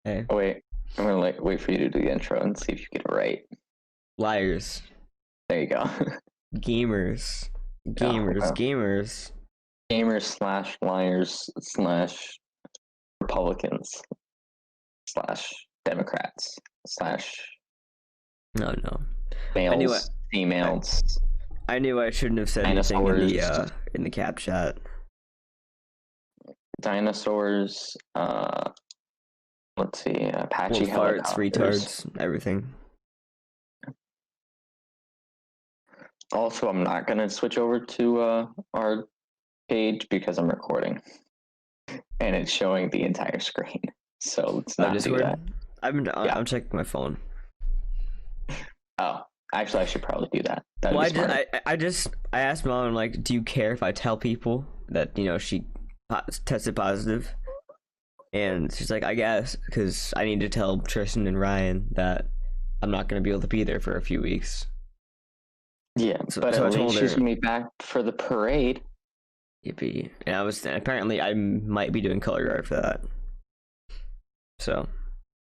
Hey, Wait, I'm gonna wait for you to do the intro and see if you get it right. liars, There you go. gamers, Oh, wow. gamers. Gamers slash liars slash Republicans slash Democrats slash No, no. I knew it. males, I, females, I knew I shouldn't have said anything dinosaurs, in the cap chat. dinosaurs. Let's see, Apache Old farts, helicopters. retards, everything. Also, I'm not gonna switch over to our page because I'm recording and it's showing the entire screen. So let's not do Discord. that. I'm checking my phone. Oh, actually, I should probably do that. That'd Well, be smart. I asked mom, like, do you care if I tell people that she tested positive? And she's like, I guess, because I need to tell Tristan and Ryan that I'm not going to be able to be there for a few weeks. Yeah, but so at I told least her, she's gonna be back for the parade. Yippee. And apparently I might be doing color guard for that. So,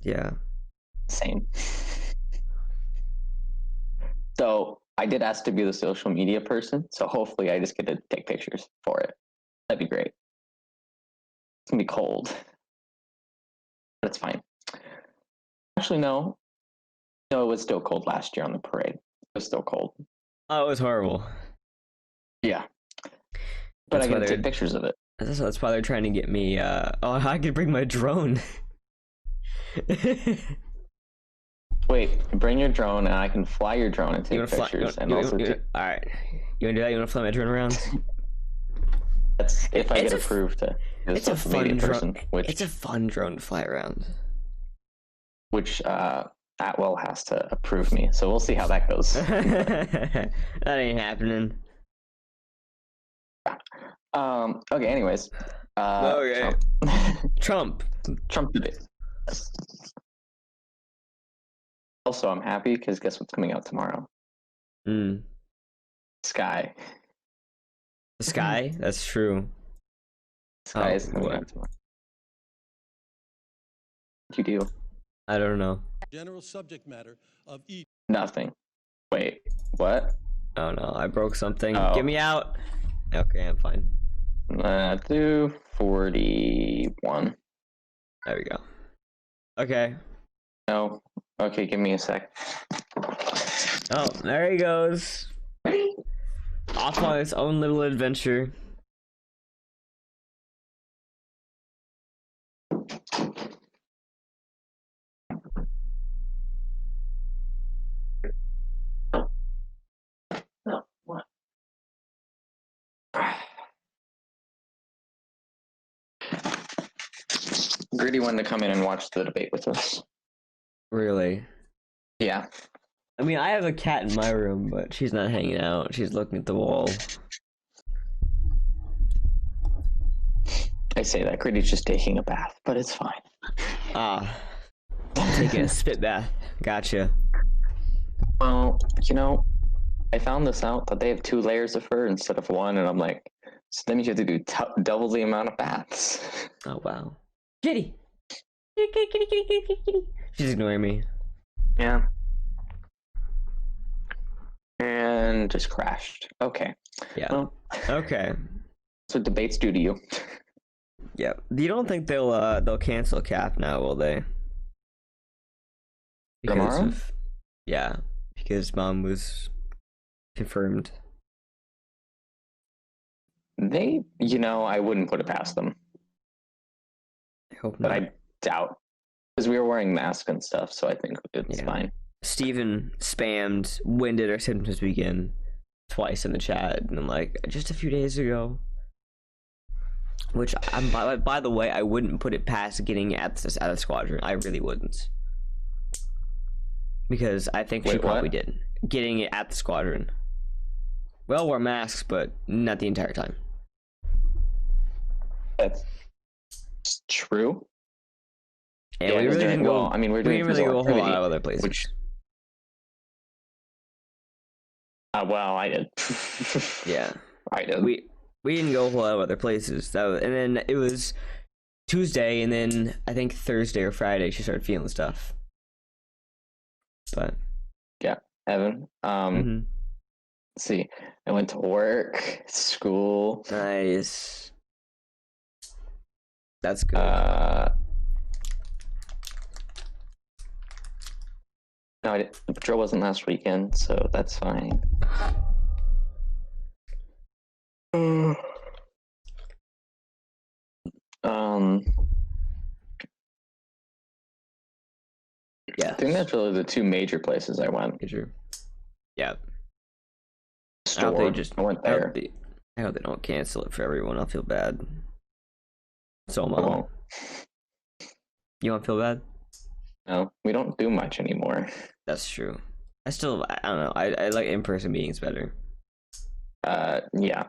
yeah. Same. So I did ask to be the social media person, so hopefully I just get to take pictures for it. That'd be great. It's gonna be cold, but it's fine. Actually, no. No, it was still cold last year on the parade. It was still cold. Oh, it was horrible. Yeah. But That's I gotta take pictures of it. That's why they're trying to get me, I could bring my drone. Wait, bring your drone and I can fly your drone and take pictures. Alright. You wanna do that? You wanna fly my drone around? That's if I get approved to be the social media person. It's a fun drone to fly around. Which Atwell has to approve me, so we'll see how that goes. That ain't happening. Okay, anyways. Okay. Trump. Trump did it. Also, I'm happy because guess what's coming out tomorrow? Sky. The Sky? That's true. Sky is coming out tomorrow. What you do? I don't know. General subject matter of each. Nothing. Wait, what? Oh no, I broke something. Oh. Get me out. Okay, I'm fine. 241. There we go. Okay. No. Okay, give me a sec. Oh, there he goes. Off on his own little adventure. No, what? Gritty wanted to come in and watch the debate with us. Really? Yeah. I mean, I have a cat in my room, but she's not hanging out. She's looking at the wall. I say that Gritty's just taking a bath, but it's fine. Ah. Taking a spit bath. Gotcha. Well, I found this out that they have 2 layers of fur instead of 1, and I'm like, so that means you have to do double the amount of baths. Oh, wow. Kitty! Kitty. She's ignoring me. Yeah. And just crashed. Okay. Yeah. Well, okay. that's what debates do to you. Yeah. You don't think they'll cancel Cap now, will they? Tomorrow? Yeah, because Mom was confirmed. They, I wouldn't put it past them. I hope but not. I doubt, because we were wearing masks and stuff, so I think it's fine. Steven spammed, when did our symptoms begin? Twice in the chat, and I'm like, just a few days ago. Which, by the way, I wouldn't put it past getting at the squadron. I really wouldn't. Because I think she probably did. Getting it at the squadron. We all wore masks, but not the entire time. That's true. And we really didn't go. I mean, we didn't really go a whole lot of other places. Well, I did. Yeah, I did. We didn't go a whole lot of other places. And then it was Tuesday, and then I think Thursday or Friday she started feeling stuff. But Yeah, Evan. mhm. Let's see. I went to work, school. Nice. That's good. No, the patrol wasn't last weekend, so that's fine. Yeah. I think that's really the two major places I went. Major. Yeah. Store. I went I hope there. I hope they don't cancel it for everyone. I'll feel bad. So I mom. won't. You won't feel bad? No, we don't do much anymore. That's true. I don't know. I like in-person meetings better. Yeah.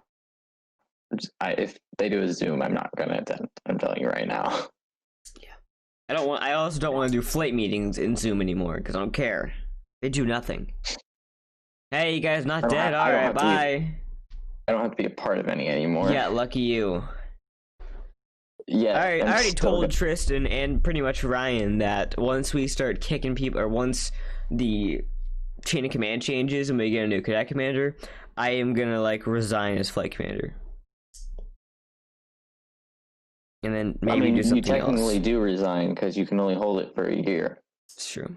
If they do a Zoom, I'm not gonna attend. I'm telling you right now. I also don't want to do flight meetings in Zoom anymore because I don't care. They do nothing. Hey, you guys not dead? All right, bye. I don't have to be a part of any anymore. Yeah, lucky you. Yeah. I already told Tristan and pretty much Ryan that once we start kicking people, or once the chain of command changes and we get a new cadet commander, I am gonna like resign as flight commander. And then maybe do something else. You technically do resign because you can only hold it for a year. It's true.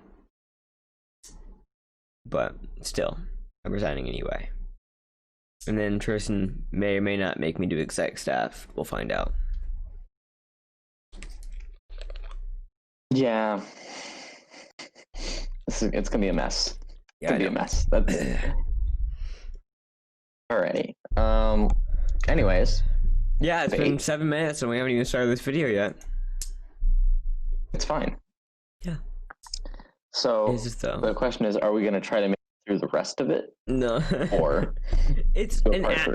But still, I'm resigning anyway. And then Tristan may or may not make me do exec staff. We'll find out. Yeah. It's gonna be a mess. Yeah, it's gonna be a mess. That's alrighty. Anyways. Yeah, it's been 7 minutes and we haven't even started this video yet. It's fine. Yeah. So the question is, are we gonna try to make it through the rest of it? No. Or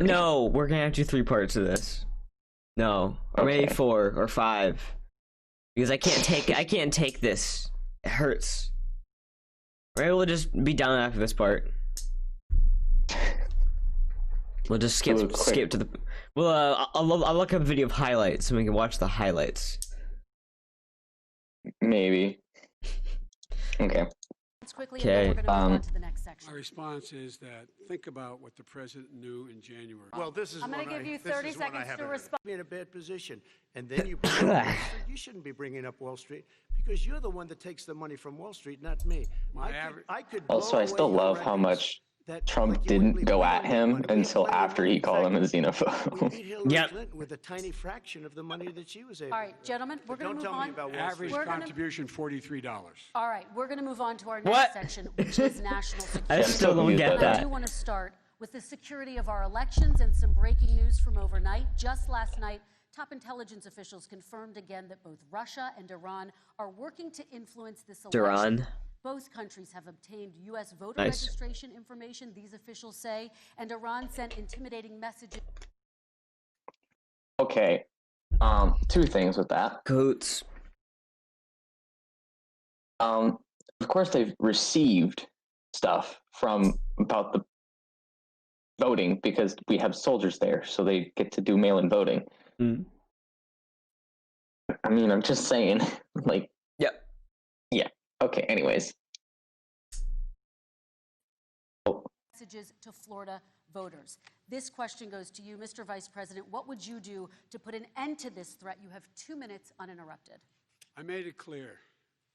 no, we're gonna have to do 3 parts of this. No. Or maybe 4 or 5. Because I can't take this. It hurts. Or maybe we'll just be done after this part. We'll just skip to the. Well, I'll look up a video of highlights so we can watch the highlights. Maybe. Okay. Okay. My response is that think about what the president knew in January. Well, this is I'm going to give you 30 seconds to respond. In a bad position, and then you bring up Wall Street. You shouldn't be bringing up Wall Street because you're the one that takes the money from Wall Street, not me. I could Also, I still love how much Trump didn't go at him until after he called him a xenophobe. Yep. Clinton with a tiny fraction of the money that she was able. All right, gentlemen, we're going to move on. Average contribution $43. All right, we're going to move on to our next section, which is national security. I still don't get that. I do want to start with the security of our elections and some breaking news from overnight. Just last night, top intelligence officials confirmed again that both Russia and Iran are working to influence this election. Iran. Both countries have obtained U.S. voter registration information, these officials say, and Iran sent intimidating messages. Okay. 2 things with that. Coots. Of course, they've received stuff from about the voting because we have soldiers there, so they get to do mail-in voting. Mm. I mean, I'm just saying, like. Yep. Yeah. Okay. Anyways. Messages to Florida voters. This question goes to you, Mr. Vice President. What would you do to put an end to this threat? You have 2 minutes uninterrupted. I made it clear,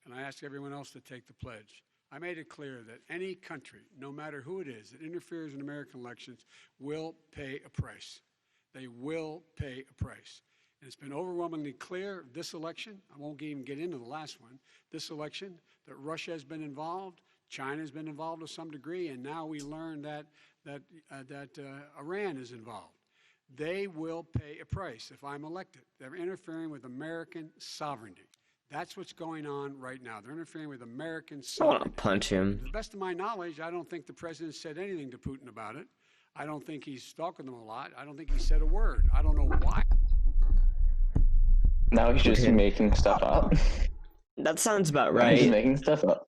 and I ask everyone else to take the pledge. I made it clear that any country, no matter who it is, that interferes in American elections will pay a price. They will pay a price. And it's been overwhelmingly clear this election, I won't even get into the last one, this election, that Russia has been involved, China has been involved to some degree, and now we learn that Iran is involved. They will pay a price if I'm elected. They're interfering with American sovereignty. That's what's going on right now. They're interfering with American sovereignty. I want to punch him. To the best of my knowledge, I don't think the president said anything to Putin about it. I don't think he's stalking them a lot. I don't think he said a word. I don't know why. Now he's just making stuff up. That sounds about right. He's making stuff up.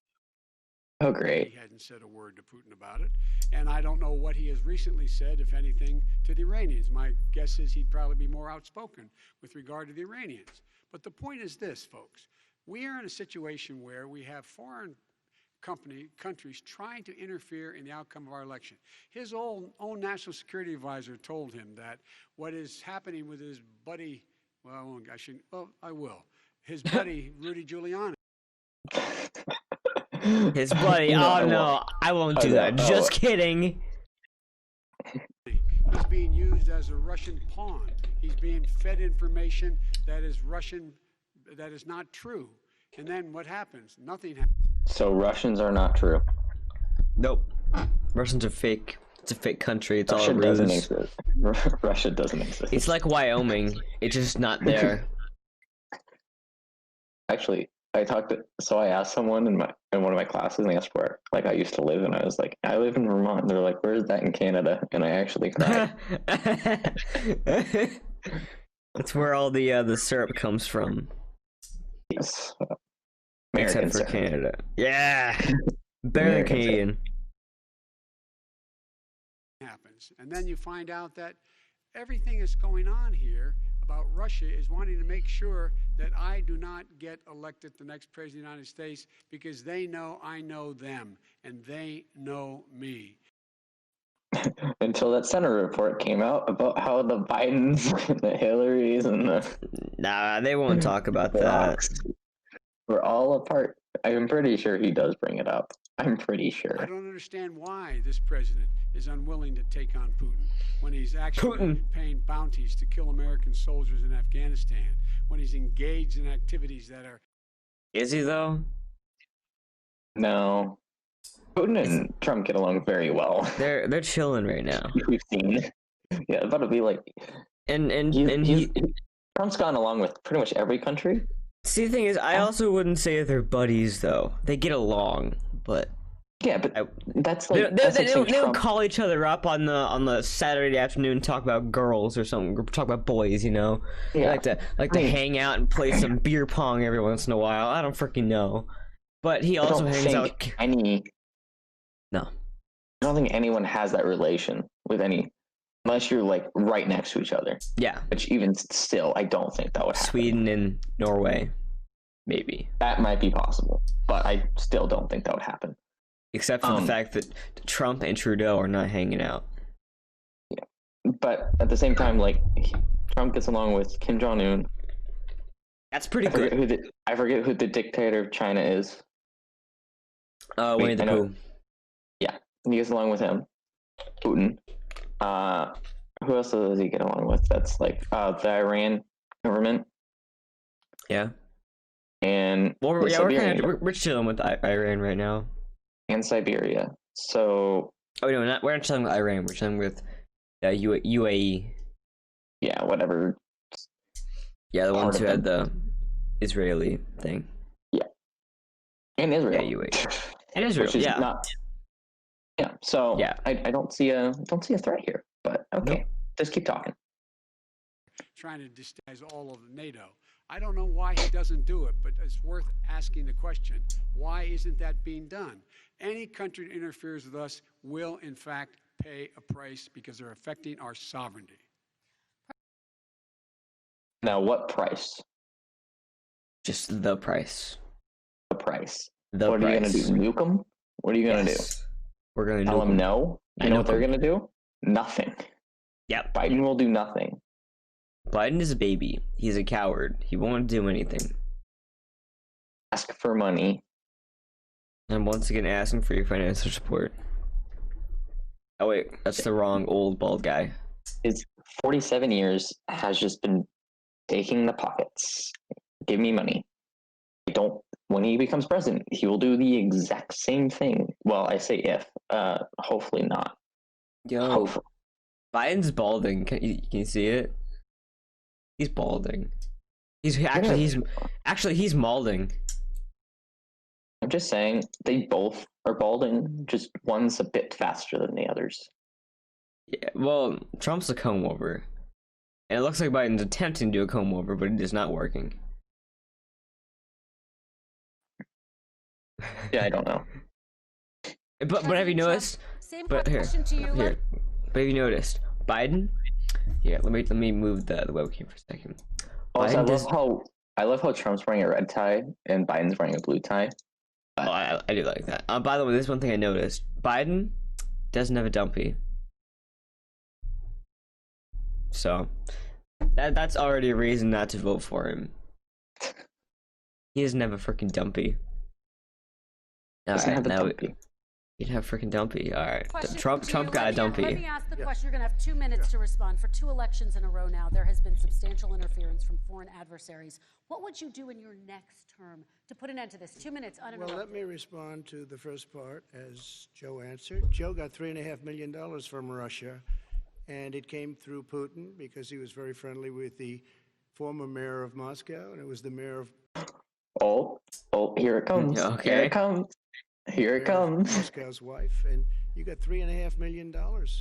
Oh, great. He hadn't said a word to Putin about it. And I don't know what he has recently said, if anything, to the Iranians. My guess is he'd probably be more outspoken with regard to the Iranians. But the point is this, folks. We are in a situation where we have foreign countries trying to interfere in the outcome of our election. His own national security advisor told him that what is happening with his buddy, well, I will. His buddy, Rudy Giuliani. His buddy. No, Oh no, I won't do that. Just kidding. He's being used as a Russian pawn. He's being fed information that is Russian, that is not true. And then what happens? Nothing happens. So Russians are not true. Nope. Russians are fake. It's a fake country. It's Russia all a doesn't ruse. exist. Russia doesn't exist. It's like Wyoming. It's just not there. Actually, I asked someone in one of my classes, and they asked where I used to live, and I was like, I live in Vermont. And they're like, where is that in Canada? And I actually cried. That's where all the syrup comes from. Yes. Except for Canada. Yeah. Better than Canadian. Happens. And then you find out that everything that's going on here about Russia is wanting to make sure that I do not get elected the next president of the United States because they know I know them and they know me. Until that Senate report came out about how the Bidens, the Hillarys, and the... Nah, they won't talk about that. We're all apart. I'm pretty sure he does bring it up. I'm pretty sure. I don't understand why this president is unwilling to take on Putin when he's actually paying bounties to kill American soldiers in Afghanistan, when he's engaged in activities that are... Is he, though? No. Putin and Trump get along very well. They're chilling right now. We've seen. Yeah, but it'll be like... And Trump's gone along with pretty much every country. See, the thing is, I also wouldn't say they're buddies, though. They get along, but... Yeah, but that's like... They don't call each other up on the Saturday afternoon and talk about girls or something, or talk about boys, you know? Yeah. They like to hang out and play some beer pong every once in a while. I don't freaking know. But he also hangs out... No. I don't think anyone has that relation with any... Unless you're like right next to each other. Yeah. Which even still, I don't think that would happen. Sweden and Norway. Maybe. That might be possible. But I still don't think that would happen. Except for the fact that Trump and Trudeau are not hanging out. Yeah. But at the same time, like, Trump gets along with Kim Jong-un. That's pretty good. I forget who the dictator of China is. Winnie the Pooh. Yeah. He gets along with him. Putin. Who else does he get along with? That's like the Iran government. Yeah. And we're chilling with Iran right now. And Siberia. So. Oh no, we're not chilling with Iran. We're chilling with UAE. Yeah, whatever. Yeah, the ones who had the Israeli thing. Yeah. And Israel. Yeah, UAE. And Israel. Yeah. Yeah, so yeah. I don't see a threat here, but okay, nope. Just keep talking. Trying to destabilize all of NATO. I don't know why he doesn't do it, but it's worth asking the question, why isn't that being done? Any country that interferes with us will, in fact, pay a price because they're affecting our sovereignty. Now, what price? Just the price. The price. What are you going to do? Nuke them? What are you going to do? We're going to tell them no? You know what they're going to do? Nothing. Yep. Biden will do nothing. Biden is a baby. He's a coward. He won't do anything. Ask for money. And once again, asking for your financial support. Oh wait, that's the wrong old bald guy. His 47 years has just been taking the pockets. Give me money. When he becomes president, he will do the exact same thing. Well, I say if. Hopefully not. Yo, hopefully. Biden's balding. Can you see it? He's balding. He's malding. I'm just saying they both are balding. Just one's a bit faster than the others. Yeah. Well, Trump's a comb over, and it looks like Biden's attempting to do a comb over, but it is not working. Yeah, I don't know. But have you noticed? Same But here, question to you. here. But have you noticed Biden? Here, let me move the webcam for a second. Also, Biden I love how Trump's wearing a red tie and Biden's wearing a blue tie. Oh, I do like that. By the way, there's one thing I noticed. Biden doesn't have a dumpy. So, that's already a reason not to vote for him. He doesn't have a freaking dumpy. Alright, now he'd have freaking dumpy. Alright. Trump got a dumpy. Let me ask the question. You're going to have 2 minutes to respond. For 2 elections in a row now, there has been substantial interference from foreign adversaries. What would you do in your next term to put an end to this? 2 minutes uninterrupted. Well, let me respond to the first part as Joe answered. Joe got $3.5 million from Russia, and it came through Putin because he was very friendly with the former mayor of Moscow, and it was the mayor of... Oh, here it comes. Okay. Here it comes. Here it comes. Moscow's wife, and you got $3.5 million.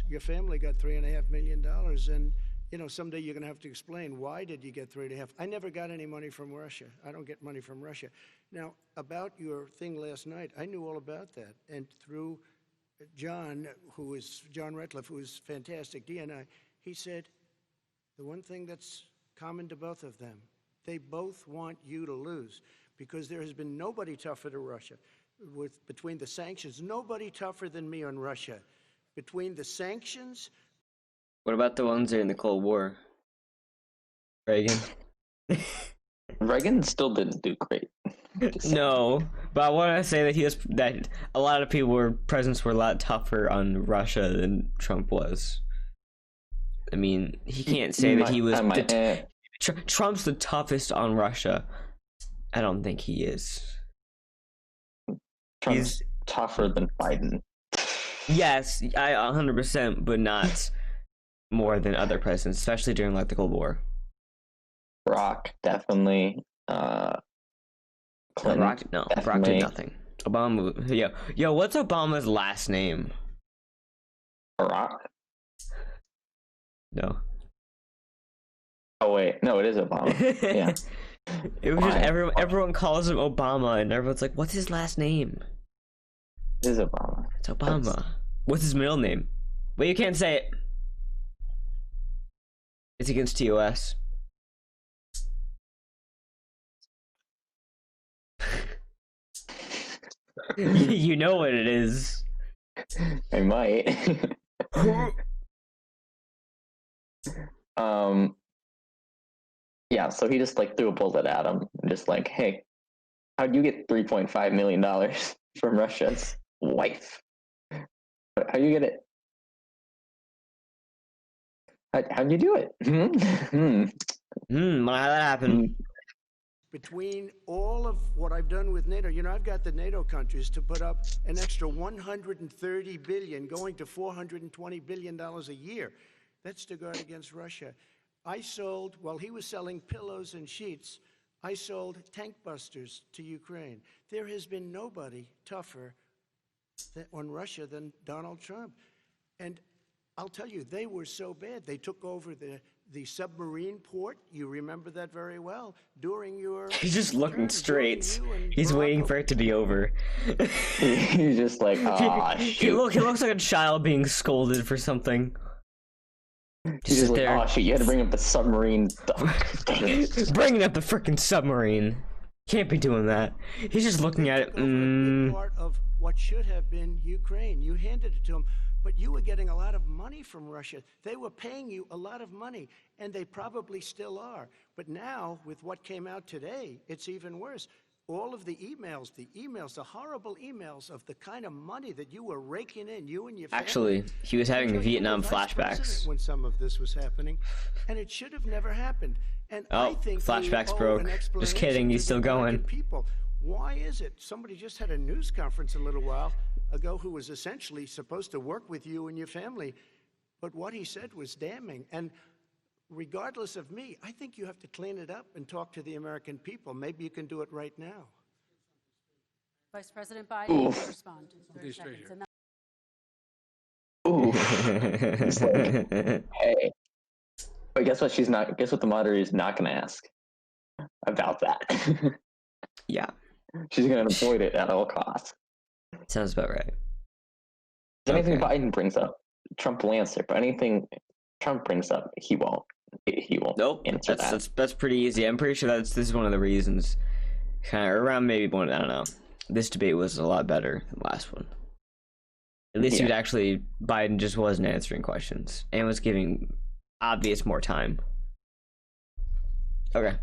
Your family got $3.5 million, and you know someday you're going to have to explain why did you get 3.5. I never got any money from Russia. I don't get money from Russia. Now about your thing last night, I knew all about that, and through John Ratcliffe, who is fantastic, DNI, he said the one thing that's common to both of them, they both want you to lose, because there has been nobody tougher to Russia. Between the sanctions, nobody tougher than me on Russia. Between the sanctions. What about the ones during the Cold War? Reagan? Reagan still didn't do great. No, but I want to say that a lot of presidents were a lot tougher on Russia than Trump was. I mean, he can't say that he was. Trump's the toughest on Russia. I don't think he is. Trump's tougher than Biden. Yes, 100%, but not more than other presidents, especially during like the Cold War. Barack definitely. Clinton, Barack did nothing. Obama, yo, what's Obama's last name? Barack. No. Oh wait, no, it is Obama. Yeah. It was just everyone calls him Obama, and everyone's like, "What's his last name?" It is Obama. It's Obama. What's his middle name? Well, you can't say it. It's against TOS. You know what it is. I might. Yeah, so he just like threw a bullet at him, and just like, hey, how'd you get $3.5 million from Russia's wife? How'd you get it? How'd you do it? How'd that happen? Between all of what I've done with NATO, you know, I've got the NATO countries to put up an extra $130 billion, going to $420 billion a year. That's to guard against Russia. I sold, while he was selling pillows and sheets, I sold tank busters to Ukraine. There has been nobody tougher on Russia than Donald Trump. And I'll tell you, they were so bad. They took over the submarine port. You remember that very well. During your... He's just looking straight. He's waiting for it to be over. He's just like, he looks like a child being scolded for something. He's just like, oh shit, you had to bring up the submarine stuff. Bringing up the freaking submarine. Can't be doing that. He's just looking at it. Part of what should have been Ukraine. You handed it to him, but you were getting a lot of money from Russia. They were paying you a lot of money, and they probably still are. But now, with what came out today, it's even worse. All of the emails, the horrible emails of the kind of money that you were raking in, you and your family. Actually, he was having Vietnam flashbacks when some of this was happening, and it should have never happened. And I think flashbacks broke. Just kidding, he's still going. People, why is it? Somebody just had a news conference a little while ago who was essentially supposed to work with you and your family, but what he said was damning. And regardless of me, I think you have to clean it up and talk to the American people. Maybe you can do it right now. Vice President Biden, respond. It's like, hey. But guess what? Guess what the moderator is not going to ask about that. Yeah. She's going to avoid it at all costs. Sounds about right. Anything Okay. Biden brings up, Trump will answer. But anything Trump brings up, he won't. He won't Nope. answer that. That's pretty easy. I'm pretty sure this is one of the reasons. Kind of around maybe one. I don't know. This debate was a lot better than the last one. At least he was actually Biden just wasn't answering questions and was giving obvious more time. Okay.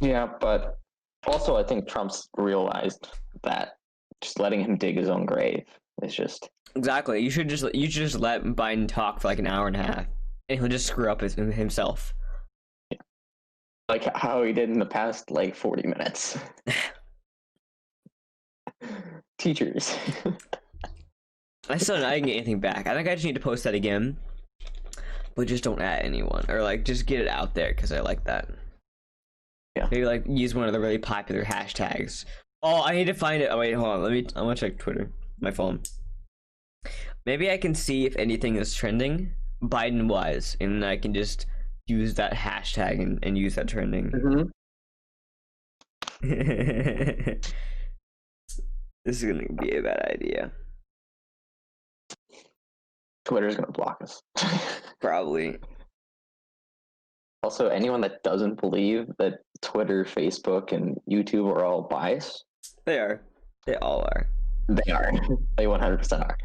Yeah, but also I think Trump's realized that just letting him dig his own grave is just Exactly. You should just let Biden talk for like an hour and a half, and he'll just screw up himself. like how he did in the past like 40 minutes. Teachers. I still I didn't get anything back. I think I just need to post that again, but just don't at anyone or like just get it out there because I like that. Yeah. Maybe like use one of the really popular hashtags. Oh, I need to find it. Oh wait, hold on. I'm gonna check Twitter. My phone. Maybe I can see if anything is trending Biden wise, and then I can just use that hashtag and use that trending. Mm-hmm. This is gonna be a bad idea. Twitter's gonna block us. Probably. Also, anyone that doesn't believe that Twitter, Facebook, and YouTube are all biased, They are. They all are. they are. They 100% are.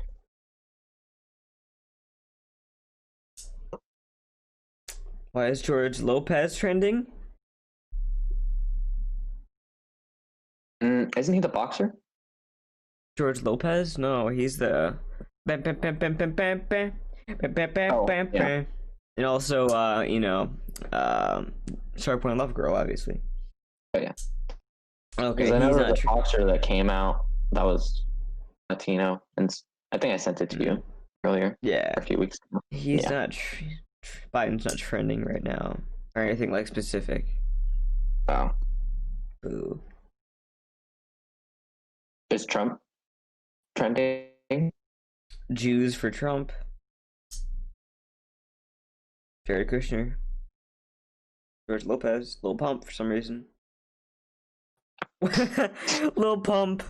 Why is George Lopez trending? Isn't he the boxer? George Lopez? No, he's the. Oh, yeah. And also, Sharp Point Love Girl, obviously. Oh, yeah. Okay, Because I know he's there was not. a boxer that came out that was Latino, and I think I sent it to you earlier, Yeah, a few weeks ago. he's Yeah. not. Biden's not trending right now, or anything like specific. Oh, Boo. is Trump trending? Jews for Trump. Jared Kushner. George Lopez. Lil Pump for some reason. Lil Pump.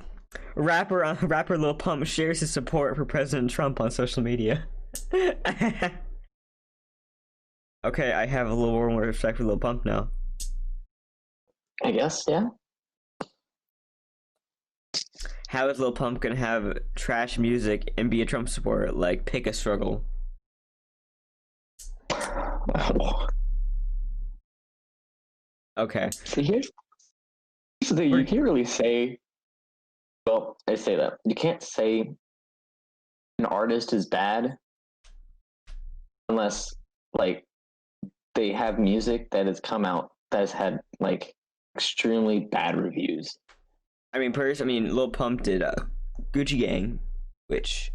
Rapper Lil Pump shares his support for President Trump on social media. Okay, I have a little more respect for Lil Pump now. I guess, yeah. How is Lil Pump gonna have trash music and be a Trump supporter? Like, pick a struggle. Okay. See, here's the thing, you can't really say, well, I say that. You can't say an artist is bad unless, like, they have music that has come out that has had, like, extremely bad reviews. Lil Pump did Gucci Gang, which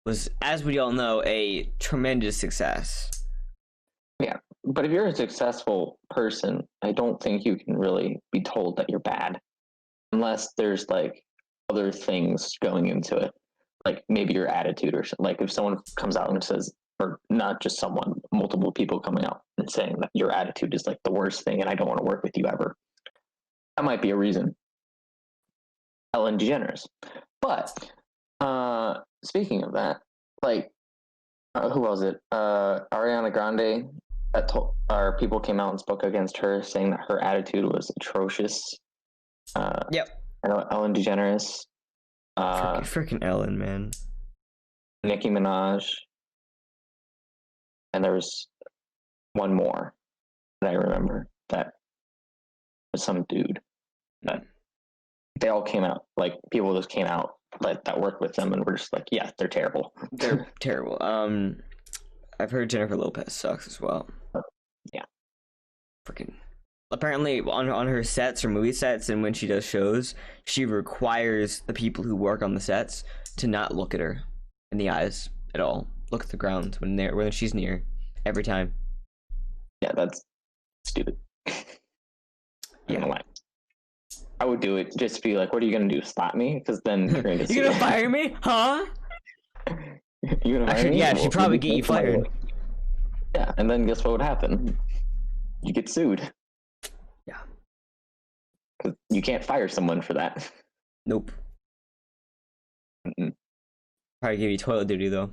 was, as we all know, a tremendous success. Yeah, but if you're a successful person, I don't think you can really be told that you're bad unless there's like other things going into it, like maybe your attitude or something. Like if someone comes out and says, or not just someone, multiple people coming out and saying that your attitude is like the worst thing and I don't want to work with you ever, that might be a reason. Ellen DeGeneres. But speaking of that, like who was it? Ariana Grande. Our people came out and spoke against her, saying that her attitude was atrocious. Yep. I know Ellen DeGeneres. Freaking Ellen, man. Nicki Minaj. And there was one more that I remember that was some dude. That they all came out, like people just came out like that worked with them and were just like, yeah, they're terrible. They're terrible. I've heard Jennifer Lopez sucks as well. Yeah. Freaking. Apparently, on her sets or movie sets, and when she does shows, she requires the people who work on the sets to not look at her in the eyes at all. Look at the ground when she's near, every time. Yeah, that's stupid. Yeah. I would do it just to be like, what are you gonna do? Slap me? Because then you're going to You gonna fire me? Huh? You gonna Actually, yeah, she'd probably get you fired. Yeah, and then guess what would happen? You get sued. Yeah. Because you can't fire someone for that. Nope. Mm-mm. Probably give you toilet duty though.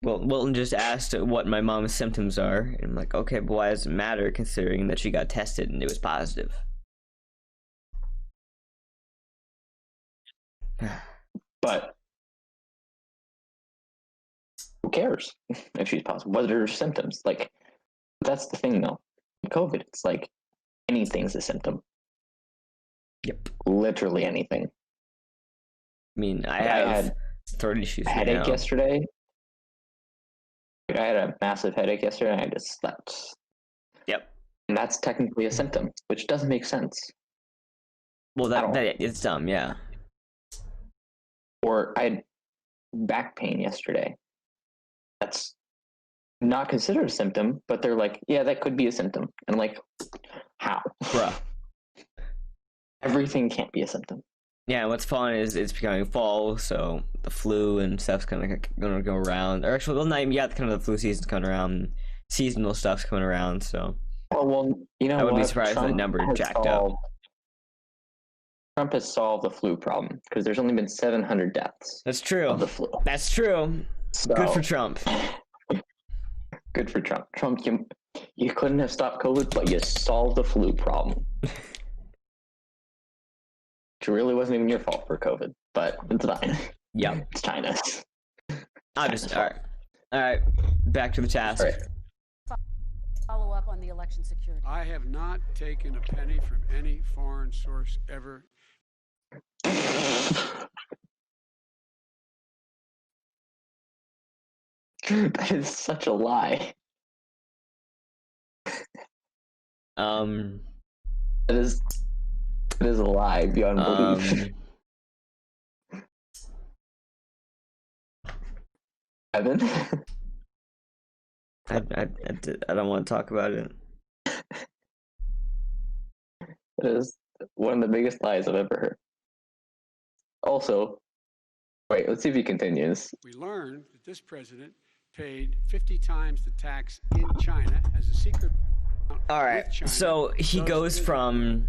Well, Wilton just asked what my mom's symptoms are, and I'm like, okay, but why does it matter considering that she got tested and it was positive? But who cares if she's positive? What are her symptoms? Like, that's the thing though. COVID, it's like anything's a symptom. Yep. Literally anything. I mean, I had have throat issues right headache now. yesterday. I had a massive headache yesterday and I just slept. Yep. And that's technically a symptom, which doesn't make sense. Well, that it's dumb, yeah. Or I had back pain yesterday. That's not considered a symptom, but they're like, yeah, that could be a symptom. And I'm like, how? Bruh. Everything can't be a symptom. Yeah, what's fun is it's becoming fall, so the flu and stuff's kind of gonna go around. Or actually, well, not even yet. Kind of the flu season's coming around. Seasonal stuff's coming around, so. Well, you know, I wouldn't what? be surprised if the number jacked solved, up. Trump has solved the flu problem because there's only been 700 deaths. That's true. Of the flu. That's true. So, good for Trump. Good for Trump. Trump, you couldn't have stopped COVID, but you solved the flu problem. Which really wasn't even your fault for COVID, but it's fine. Yeah. It's China's. All right. Back to the task. Right. Follow up on the election security. I have not taken a penny from any foreign source ever. That is such a lie. It is a lie beyond belief. Evan? I don't want to talk about it. It is one of the biggest lies I've ever heard. Also, wait, let's see if he continues. We learned that this president paid 50 times the tax in China as a secret. All right, so he goes from,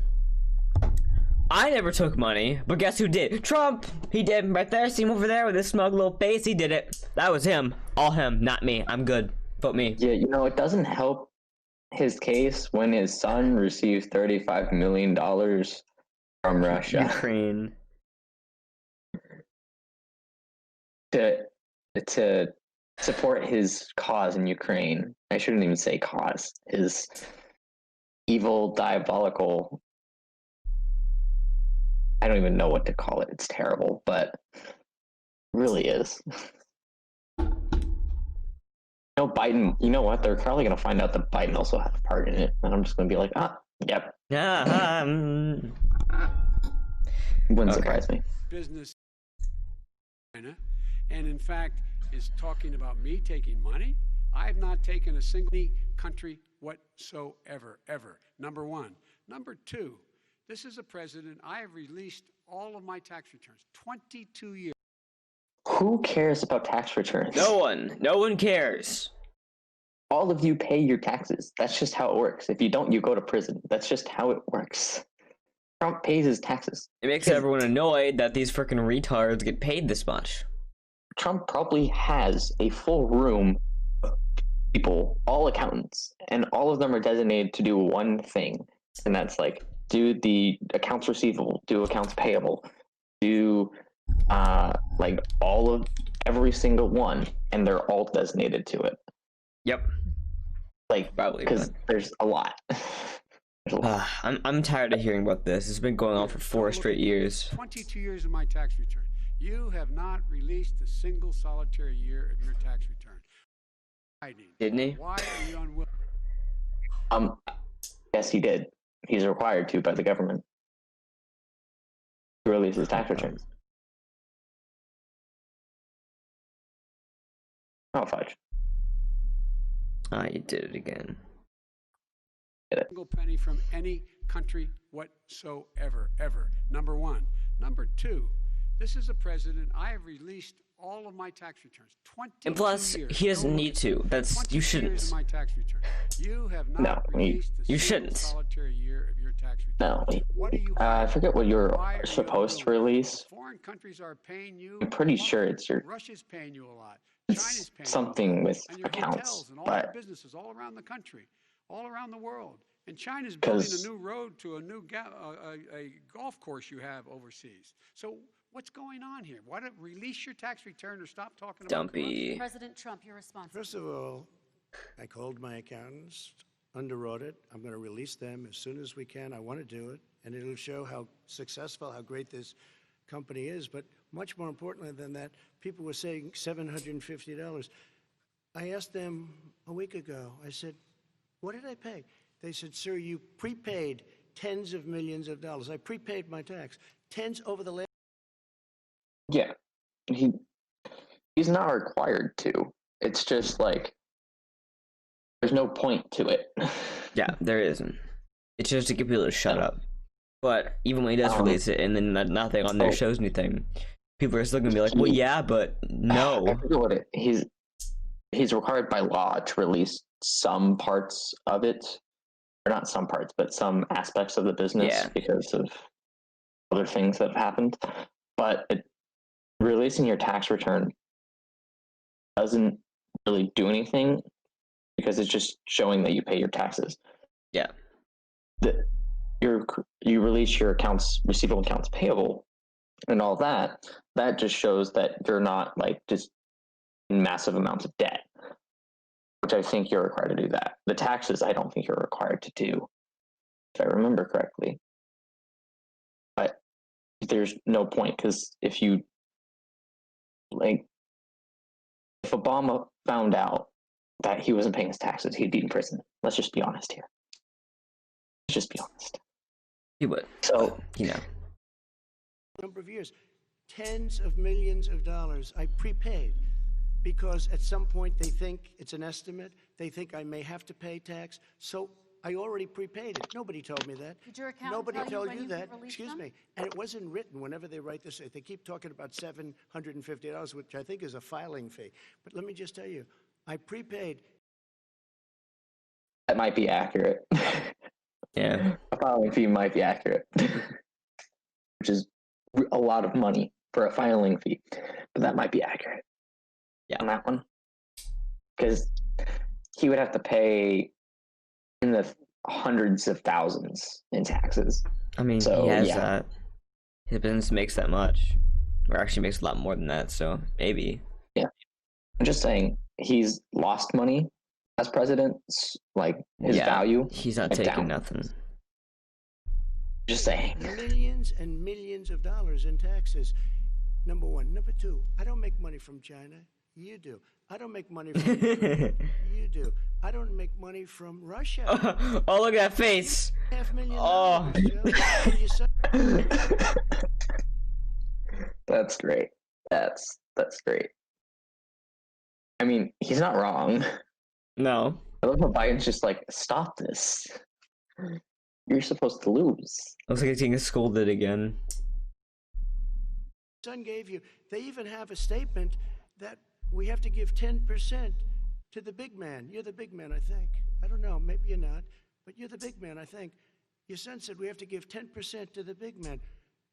I never took money, but guess who did? Trump! He did, right there, see him over there with his smug little face, he did it. That was him. All him, not me. I'm good. Vote me. Yeah, you know, it doesn't help his case when his son receives $35 million from Russia. Ukraine. To support his cause in Ukraine. I shouldn't even say cause. His evil, diabolical, I don't even know what to call it. It's terrible, but it really is. You know, Biden, you know what? They're probably going to find out that Biden also had a part in it. And I'm just going to be like, yep. Wouldn't surprise me. Business China, and in fact is talking about me taking money. I have not taken a single country whatsoever, ever. Number one. Number two, this is a president. I have released all of my tax returns, 22 years. Who cares about tax returns? No one cares. All of you pay your taxes. That's just how it works. If you don't, you go to prison. That's just how it works. Trump pays his taxes. It makes everyone annoyed that these freaking retards get paid this much. Trump probably has a full room of people, all accountants, and all of them are designated to do one thing. And that's like, do the accounts receivable, do accounts payable, do like every single one, and they're all designated to it. Yep. Like, Probably, because there's a lot. I'm tired of hearing about this. It's been going on for 4 straight years. 22 years of my tax return. You have not released a single solitary year of your tax return. Didn't he? Why are you unwilling? Yes, he did. He's required to by the government to release his tax returns. Oh, fudge. You did it again. Single penny from any country whatsoever, ever. Number one. Number two, this is a president. I have released all of my tax returns. 22 And plus, years. he doesn't Go need look to. at That's you 22 years of shouldn't. my tax return. You have not No, released a you single shouldn't. solitary year of your tax return. No. What are you? I forget what you're Why are you supposed to unwilling? release. Foreign countries are paying you. I'm pretty a lot. sure it's your Russia's paying you a lot. China's it's paying something you a lot. with And your accounts, hotels and all your but businesses all around the country, all around the world. And China's building a 'cause new road to a new a golf course you have overseas. So what's going on here? Why don't release your tax return or stop talking about corruption? Dumpy. President Trump, your response. First of all, I called my accountants, underwrote it. I'm going to release them as soon as we can. I want to do it, and it'll show how successful, how great this company is. But much more importantly than that, people were saying $750. I asked them a week ago, I said, what did I pay? They said, sir, you prepaid tens of millions of dollars. I prepaid my tax. Tens over the last. yeah, he's not required to. It's just like there's no point to it. Yeah, there isn't. It's just to get people to shut up. But even when he does release it, and then nothing on there shows anything, people are still gonna be like, "Well, yeah, but no." I forget what he's required by law to release some parts of it, or not some parts, but some aspects of the business because of other things that have happened. But releasing your tax return doesn't really do anything because it's just showing that you pay your taxes. Yeah. You release your accounts receivable, accounts payable, and all that. That just shows that you're not like just in massive amounts of debt, which I think you're required to do that. The taxes, I don't think you're required to do, if I remember correctly. But there's no point because if Obama found out that he wasn't paying his taxes, he'd be in prison. Let's just be honest here. Let's just be honest. He would. So, Number of years, tens of millions of dollars I prepaid because at some point they think it's an estimate. They think I may have to pay tax. So I already prepaid it. Nobody told me that. Did your accountant Nobody tell you told when you you that. could release Excuse them? me. And it wasn't written whenever they write this. They keep talking about $750, which I think is a filing fee. But let me just tell you, I prepaid. that might be accurate. Yeah. A filing fee might be accurate, which is a lot of money for a filing fee, but that might be accurate. Yeah. On that one, because he would have to pay in the hundreds of thousands in taxes. I mean, So, he has yeah. that. His business makes that much, or actually makes a lot more than that. So maybe. Yeah, I'm just saying he's lost money as president. Like his value. He's not went taking down. nothing. Just saying. Millions and millions of dollars in taxes. Number one. Number two, I don't make money from China. You do. I don't make money from Ukraine. You do. I don't make money from Russia. Oh, look at that face. $500,000, Joe. That's great. That's great. I mean, he's not wrong. No. I love how Biden's just like, stop this. You're supposed to lose. Looks like he's getting scolded again. Son gave you. They even have a statement that we have to give 10% to the big man. You're the big man, I think. I don't know. Maybe you're not, but you're the big man, I think. Your son said we have to give 10% to the big man.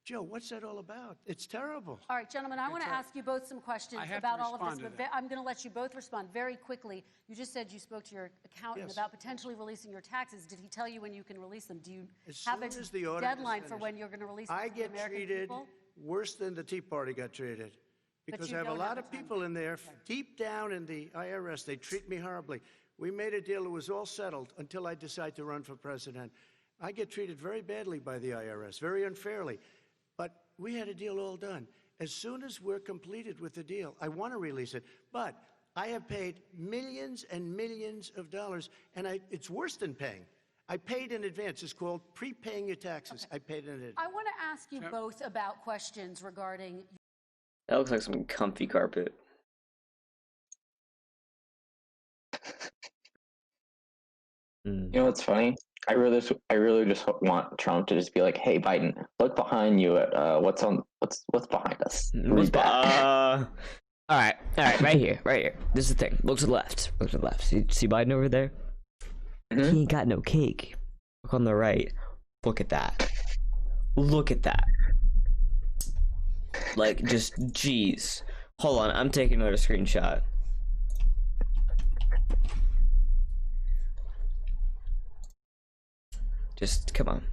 Joe, what's that all about? It's terrible. All right, gentlemen, I want to ask you both some questions I have about to all of this, respond to but I'm going to let you both respond very quickly. You just said you spoke to your accountant Yes. about potentially releasing your taxes. Did he tell you when you can release them? Do you As have soon a as the audit is deadline for finished. when you're going to release them I to the get American treated people? worse than the Tea Party got treated. Because you I have a don't lot have of the time. people in there, deep down in the IRS, they treat me horribly. We made a deal, it was all settled until I decide to run for president. I get treated very badly by the IRS, very unfairly. But we had a deal all done. As soon as we're completed with the deal, I want to release it. But I have paid millions and millions of dollars, and it's worse than paying. I paid in advance. It's called prepaying your taxes. I paid in advance. I want to ask you both about questions regarding That looks like some comfy carpet. You know what's funny? I really just want Trump to just be like, "Hey, Biden, look behind you at what's behind us." Read that. right here, right here. This is the thing. Look to the left. Look to the left. See Biden over there? Mhm. He ain't got no cake. Look on the right. Look at that. Look at that. Like, just, jeez. Hold on, I'm taking another screenshot. Just, come on.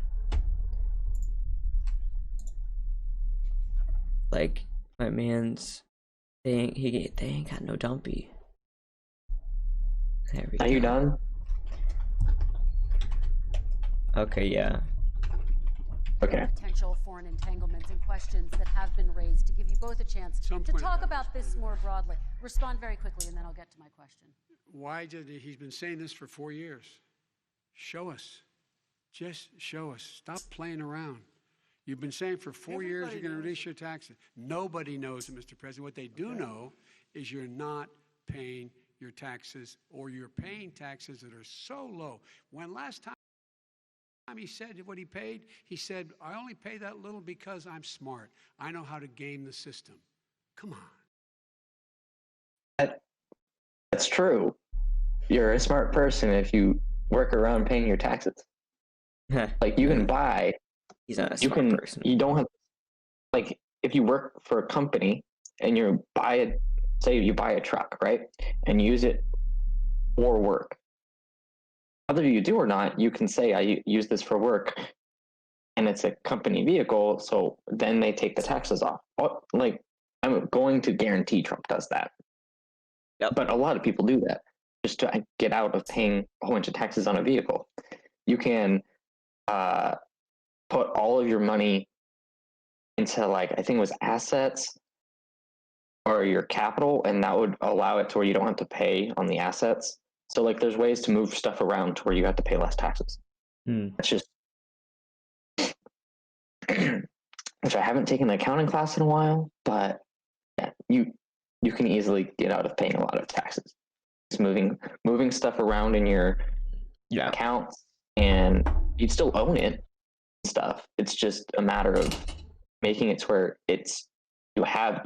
Like, my man's, they ain't got no dumpy. There we go. Are you done? Okay, yeah. Okay. Potential foreign entanglements and questions that have been raised to give you both a chance Some to point talk about about this more broadly. Respond very quickly, and then I'll get to my question. Why did he's been saying this for 4 years? Show us. Just show us. Stop playing around. You've been saying for 4 years you're going to reduce your taxes. Nobody knows it, Mr. President. What they do know is you're not paying your taxes, or you're paying taxes that are so low. When last time he said what he paid, he said, I only pay that little because I'm smart. I know how to game the system. Come on. That's true. You're a smart person if you work around paying your taxes. Like, you can buy. He's not a smart person. You don't have, like, if you work for a company and you say you buy a truck, right, and use it for work, whether you do or not, you can say, I use this for work, and it's a company vehicle, so then they take the taxes off. Like, I'm going to guarantee Trump does that. Yep. But a lot of people do that just to get out of paying a whole bunch of taxes on a vehicle. You can put all of your money into, like, I think it was assets or your capital, and that would allow it to where you don't have to pay on the assets. So, like, there's ways to move stuff around to where you have to pay less taxes. It's just, which I haven't taken an accounting class in a while, but yeah, you can easily get out of paying a lot of taxes. Just moving stuff around in your accounts, and you'd still own it and stuff. It's just a matter of making it to where you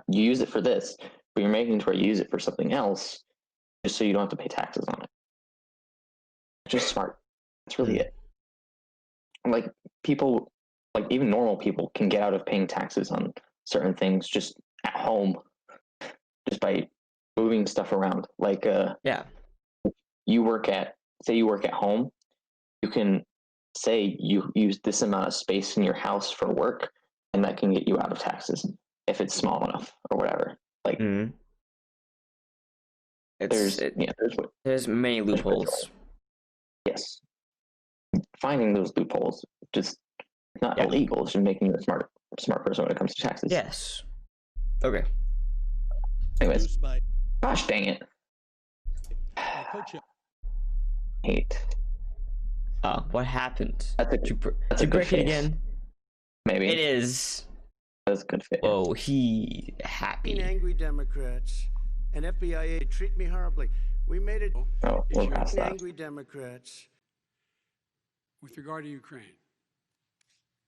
use it for this, but you're making it to where you use it for something else, just so you don't have to pay taxes on it. Just smart. That's really it. Like, people, like, even normal people can get out of paying taxes on certain things just at home, just by moving stuff around. Like, you work at home, you can say you use this amount of space in your house for work, and that can get you out of taxes if it's small enough or whatever. Like, there's many loopholes. Yes, finding those loopholes just not illegal. It's just making you a smart person when it comes to taxes. Yes. Okay. Anyways, gosh dang it. Hate. What happened? That's a you break good it again? Maybe it is. That's a good fit. Oh, he happy. Angry Democrats and FBI treat me horribly. We made it. Oh, we're past that. Angry Democrats. With regard to Ukraine,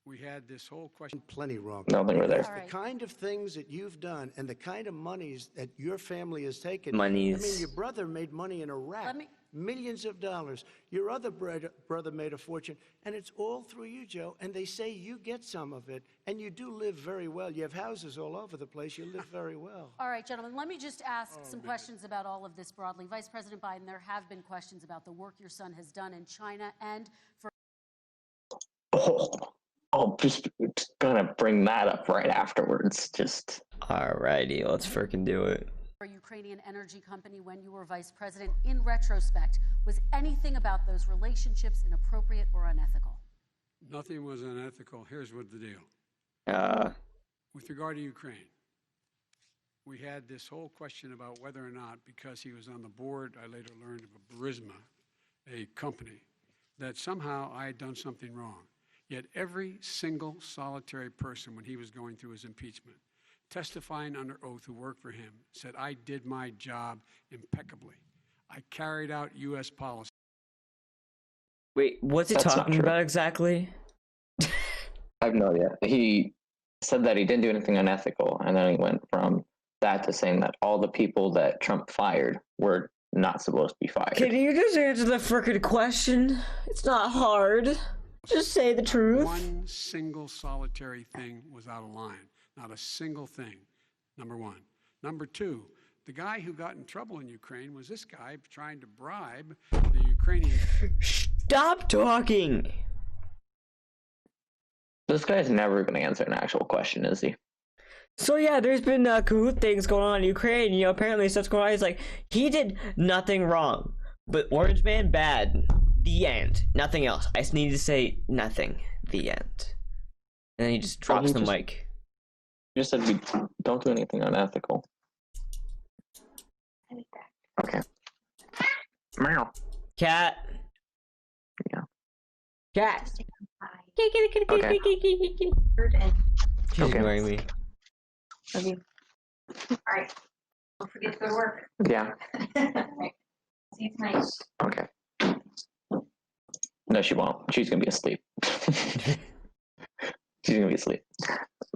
we had this whole question. Plenty wrong. No, they were there. The kind of things that you've done and the kind of monies that your family has taken. Monies. I mean, your brother made money in Iraq. Millions of dollars. Your other brother made a fortune, and it's all through you, Joe. And they say you get some of it, and you do live very well. You have houses all over the place. You live very well. All right, gentlemen, let me just ask some questions about all of this broadly. Vice President Biden, there have been questions about the work your son has done in China and for... Just gonna bring that up right afterwards. Just. Alrighty, let's freaking do it. A Ukrainian energy company when you were vice president. In retrospect, was anything about those relationships inappropriate or unethical? Nothing was unethical. Here's what the deal. With regard to Ukraine, we had this whole question about whether or not, because he was on the board, I later learned of a Burisma, a company, that somehow I had done something wrong. Yet every single solitary person, when he was going through his impeachment, testifying under oath who worked for him, said, I did my job impeccably. I carried out U.S. policy. Wait, what's he talking about exactly? I have no idea. He said that he didn't do anything unethical, and then he went from that to saying that all the people that Trump fired were not supposed to be fired. Can you just answer the frickin' question? It's not hard. Just say the truth. One single solitary thing was out of line. Not a single thing. Number one. Number two, the guy who got in trouble in Ukraine was this guy trying to bribe the Ukrainian. Stop talking. This guy's never going to answer an actual question, is he? So yeah, there's been cahoot things going on in Ukraine. You know, apparently stuff's going on. He's like, he did nothing wrong, but Orange Man bad. The end. Nothing else. I just need to say nothing. The end. And then he just drops the mic. You just said we don't do anything unethical. Okay. Meow. Cat. Yeah. Cat. Okay. She's Okay. ignoring me. Love you. All right. Don't forget to go to work. Yeah. See you tonight. Okay. No, she won't. She's going to be asleep. She's going to be asleep.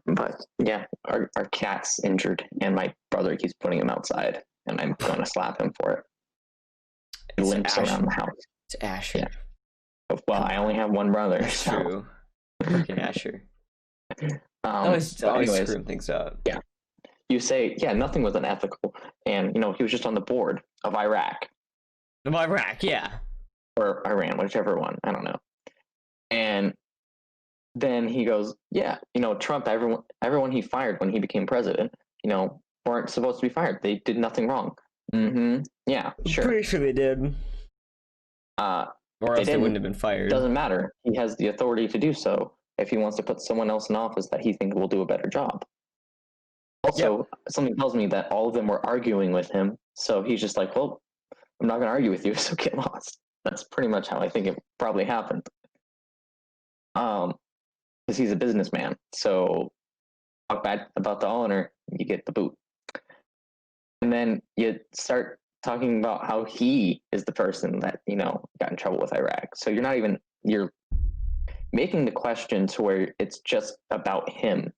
But yeah, our cat's injured, and my brother keeps putting him outside, and I'm going to slap him for it. He It's limps Asher. around the house. It's Asher. Yeah. Well, I only have one brother. That's So. true. Freaking Asher. Always Screwing things up. Yeah. You say, yeah, nothing was unethical, and he was just on the board of Iraq Iraq, yeah. or Iran, whichever one, I don't know. And then he goes, yeah, Trump, everyone he fired when he became president, weren't supposed to be fired. They did nothing wrong. Mm-hmm. Yeah, sure. Pretty sure they did. Or else they didn't. wouldn't have been fired. Doesn't matter. He has the authority to do so if he wants to put someone else in office that he thinks will do a better job. Also, something tells me that all of them were arguing with him, so he's just like, well, I'm not going to argue with you, so get lost. That's pretty much how I think it probably happened. Because he's a businessman, so talk bad about the owner, you get the boot. And then you start talking about how he is the person that, got in trouble with Iraq. So you're making the question to where it's just about him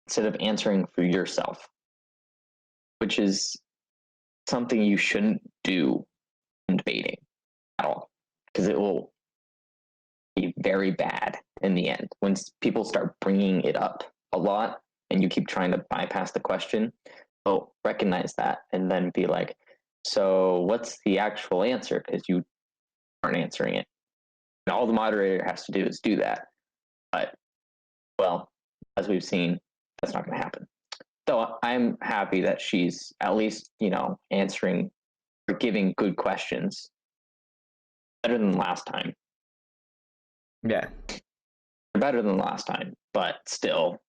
instead of answering for yourself, which is something you shouldn't do in debating at all, because it will be very bad in the end. When people start bringing it up a lot and you keep trying to bypass the question, recognize that and then be like, so what's the actual answer? Because you aren't answering it. And all the moderator has to do is do that. But, well, as we've seen, that's not going to happen. So I'm happy that she's at least, answering or giving good questions better than last time. Yeah. Better than last time, but still,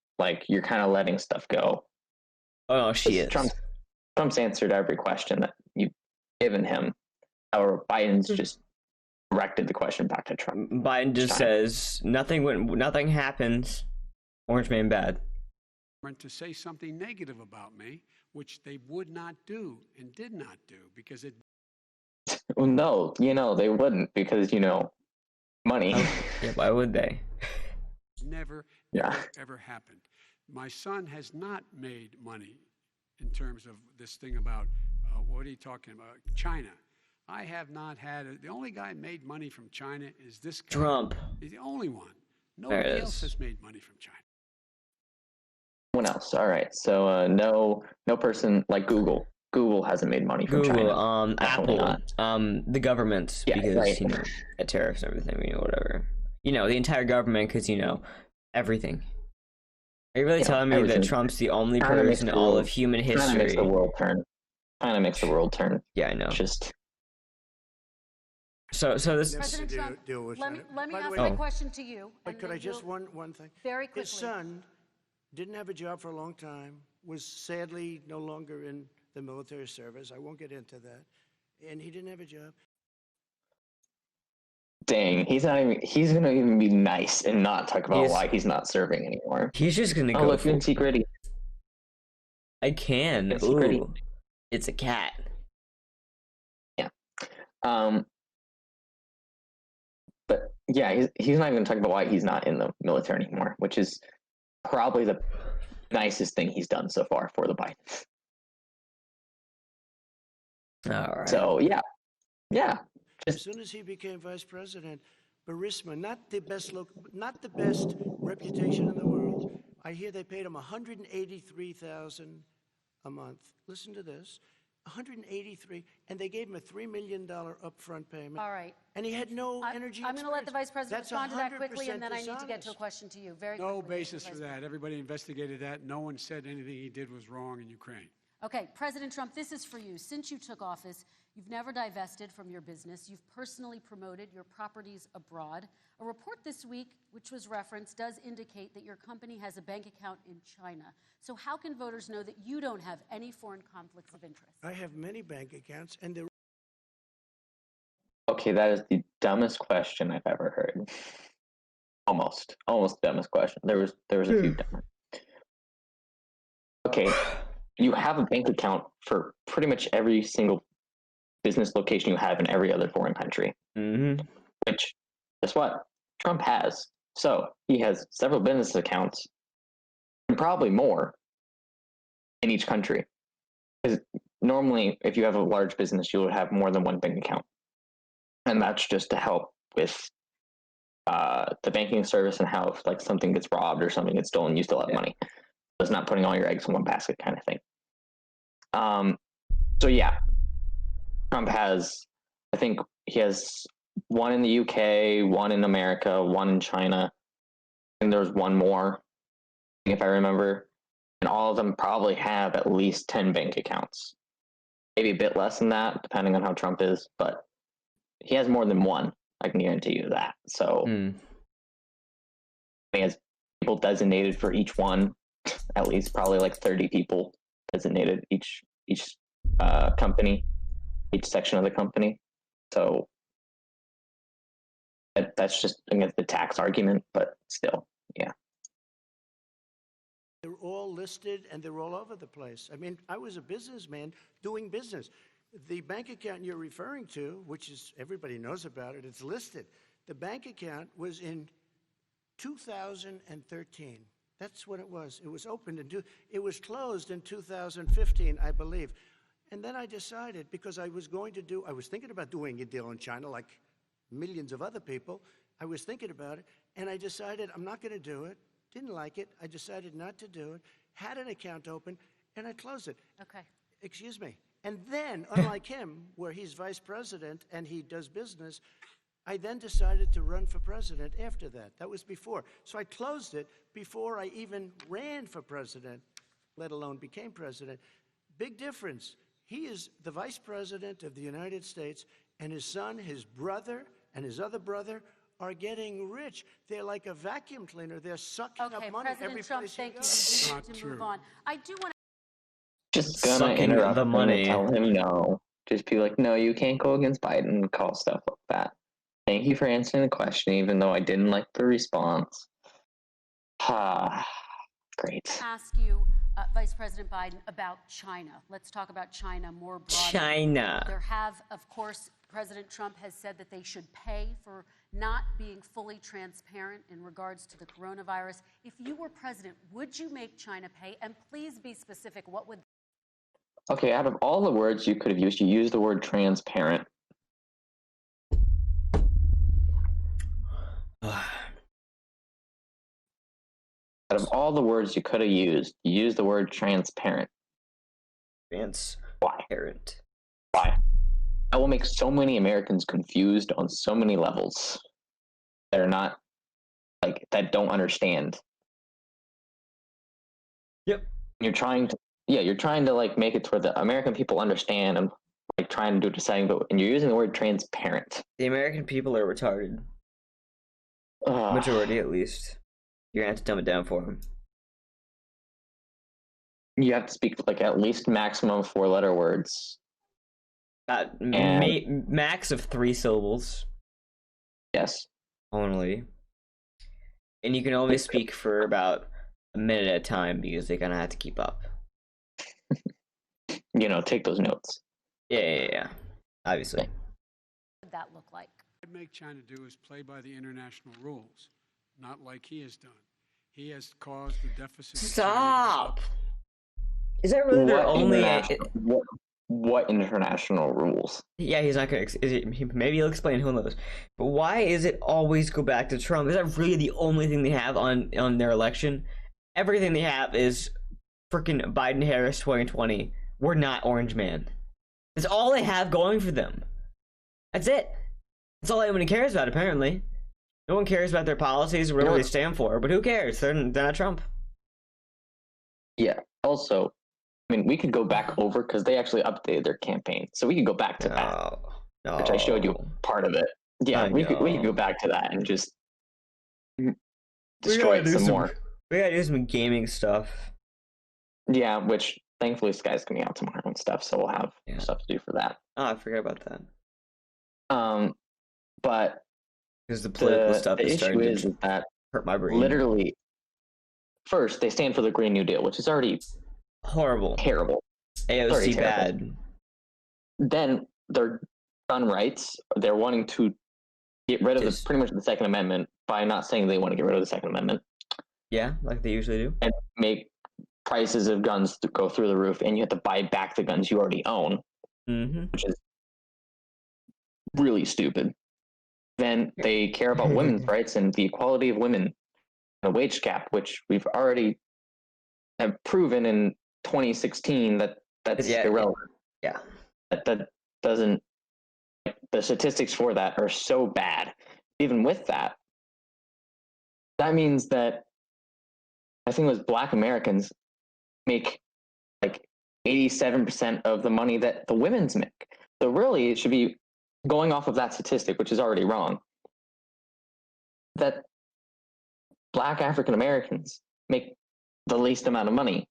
you're kind of letting stuff go. Oh, no, she is. Trump's answered every question that you've given him. Or Biden's just directed the question back to Trump. Biden just says, nothing happens. Orange Man bad. To say something negative about me, which they would not do and did not do because it. Well, no, they wouldn't because, money. Yeah, why would they? Never, ever happened. My son has not made money in terms of this thing about, what are you talking about? China. I have not had it. The only guy made money from China is this guy. Trump. He's the only one. Nobody else has made money from China. Someone else. All right. So no person like Google. Google hasn't made money from China. Apple, not. The government, because right. Tariffs and everything, whatever. The entire government, because everything. Are you really telling me that Trump's the only person in all of human history? Kind of makes the world turn. Yeah, I know. It's just. So this. President Trump, let me ask my question to you. But could I just one thing? Very quickly. His son didn't have a job for a long time, was sadly no longer in the military service. I won't get into that. And he didn't have a job. Dang, he's going to even be nice and not talk about why he's not serving anymore. He's just going to go. Oh, look, Nancy Gritty. I can. Ooh, it's a cat. Yeah. But yeah, he's not even going to talk about why he's not in the military anymore, which is probably the nicest thing he's done so far for the Bidens. All right. So yeah. As soon as he became vice president, Burisma, not the best reputation in the world. I hear they paid him $183,000 a month. Listen to this. 183, and they gave him a $3 million upfront payment. All right. And he had no energy. I'm going to let the vice president That's respond to that quickly, 100% and then I need to get to a dishonest. question to you. Very No quickly, basis Mr. for Vice that. Everybody investigated that. No one said anything he did was wrong in Ukraine. Okay, President Trump, this is for you. Since you took office, you've never divested from your business. You've personally promoted your properties abroad. A report this week, which was referenced, does indicate that your company has a bank account in China. So how can voters know that you don't have any foreign conflicts of interest? I have many bank accounts, and they're Okay, that is the dumbest question I've ever heard. Almost the dumbest question. There was a few dumber. Okay, you have a bank account for pretty much every single business location you have in every other foreign country. Mm-hmm. Which, guess what? Trump has. So he has several business accounts, and probably more in each country. Because normally, if you have a large business, you would have more than one bank account, and that's just to help with the banking service and how if like something gets robbed or something gets stolen, you still have money. It's not putting all your eggs in one basket kind of thing. So yeah, Trump has, I think he has one in the UK, one in America, one in China, and there's one more, if I remember. And all of them probably have at least 10 bank accounts. Maybe a bit less than that, depending on how Trump is, but he has more than one. I can guarantee you that. So he has people designated for each one, at least probably like 30 people designated each company, each section of the company. So that's just against the tax argument, but still, yeah. They're all listed and they're all over the place. I mean, I was a businessman doing business. The bank account you're referring to, which is everybody knows about it, it's listed. The bank account was in 2013. That's what it was. It was opened it was closed in 2015, I believe. And then I decided, because I was thinking about doing a deal in China like millions of other people. I was thinking about it, and I decided I'm not going to do it. Didn't like it. I decided not to do it. Had an account open, and I closed it. Okay. Excuse me. And then, unlike him, where he's vice president and he does business, I then decided to run for president after that. That was before. So I closed it before I even ran for president, let alone became president. Big difference. He is the vice president of the United States, and his son, his brother, and his other brother are getting rich. They're like a vacuum cleaner. They're sucking up money every President Trump, place thank he you. goes. We need to move on. I do want Just gonna Sucking interrupt the him money. and tell him no. Just be like, no, you can't go against Biden and call stuff like that. Thank you for answering the question, even though I didn't like the response. Great. to ask you, Vice President Biden, about China. Let's talk about China more broadly. China. There have, of course, President Trump has said that they should pay for not being fully transparent in regards to the coronavirus. If you were president, would you make China pay? And please be specific. What would? Okay, out of all the words you could have used, you used the word transparent. Out of all the words you could have used, you used the word transparent. Why? Why? That will make so many Americans confused on so many levels that are not, like, that don't understand. Yep. You're trying to like make it to where the American people understand and like trying to do the same, but and you're using the word transparent. The American people are retarded. Majority, at least. You're gonna have to dumb it down for them. You have to speak like at least maximum 4-letter words. Max of 3 syllables. Yes. Only. And you can only speak for about a minute at a time because they kind of have to keep up. Take those notes. Yeah. Obviously. What would that look like? What I'd make China do is play by the international rules, not like he has done. He has caused the deficit. Stop! Is that really their only... what international rules? Yeah, he's not gonna. Maybe he'll explain. Who knows? But why is it always go back to Trump? Is that really the only thing they have on their election? Everything they have is freaking Biden Harris 2020. We're not Orange Man. That's all they have going for them. That's it. That's all anyone cares about. Apparently, no one cares about their policies or whatever they stand for. But who cares? They're not Trump. Yeah. Also, I mean, we could go back over because they actually updated their campaign, so we could go back to that, No. which I showed you part of it. Yeah, we could know. go back to that and just destroy it some more. We gotta do some gaming stuff. Yeah, which thankfully Sky's coming out tomorrow and stuff, so we'll have stuff to do for that. Oh, I forgot about that. But because the political stuff the is issue starting is to that hurt my brain. literally, first they stand for the Green New Deal, which is already horrible, terrible, AOC bad. Then their gun rights, they're wanting to get rid of pretty much the Second Amendment by not saying they want to get rid of the Second Amendment. Yeah, like they usually do, and make prices of guns to go through the roof, and you have to buy back the guns you already own, which is really stupid. Then they care about women's rights and the equality of women, the wage gap, which we've already have proven in 2016 that's irrelevant. Yeah, that doesn't. The statistics for that are so bad. Even with that, that means that I think it was Black Americans make like 87% of the money that the women's make. So really, it should be going off of that statistic, which is already wrong, that Black African Americans make the least amount of money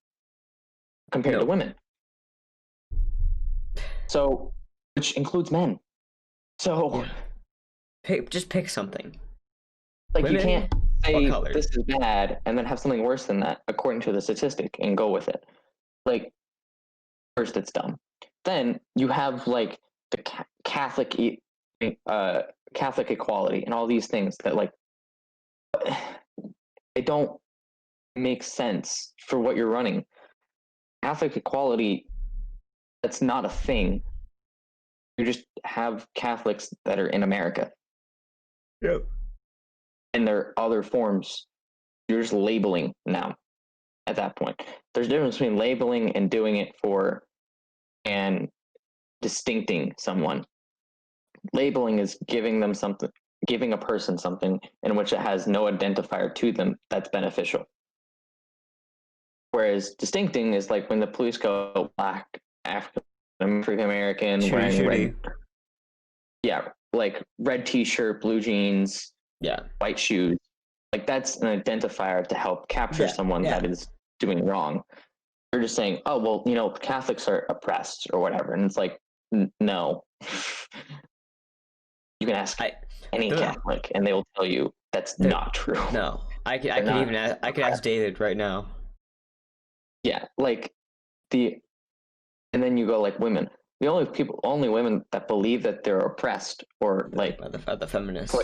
compared to women. So, which includes men. So, just pick something. Like women, you can't say this is bad and then have something worse than that according to the statistic and go with it. Like, first it's dumb. Then you have like the Catholic equality and all these things that like they don't make sense for what you're running. Catholic equality, that's not a thing. You just have Catholics that are in America. Yep. And there are other forms. You're just labeling now at that point. There's a difference between labeling and doing it for and distincting someone. Labeling is giving them something, giving a person something in which it has no identifier to them that's beneficial. Whereas distincting is like when the police go Black, African American, wearing red, like red t-shirt, blue jeans, white shoes. Like that's an identifier to help capture someone that is doing wrong. They're just saying, oh, well, you know, Catholics are oppressed or whatever. And it's like, no. You can ask any Catholic and they will tell you that's not true. No, I could ask David right now. Yeah, like and then you go like women. The only women that believe that they're oppressed or like the feminists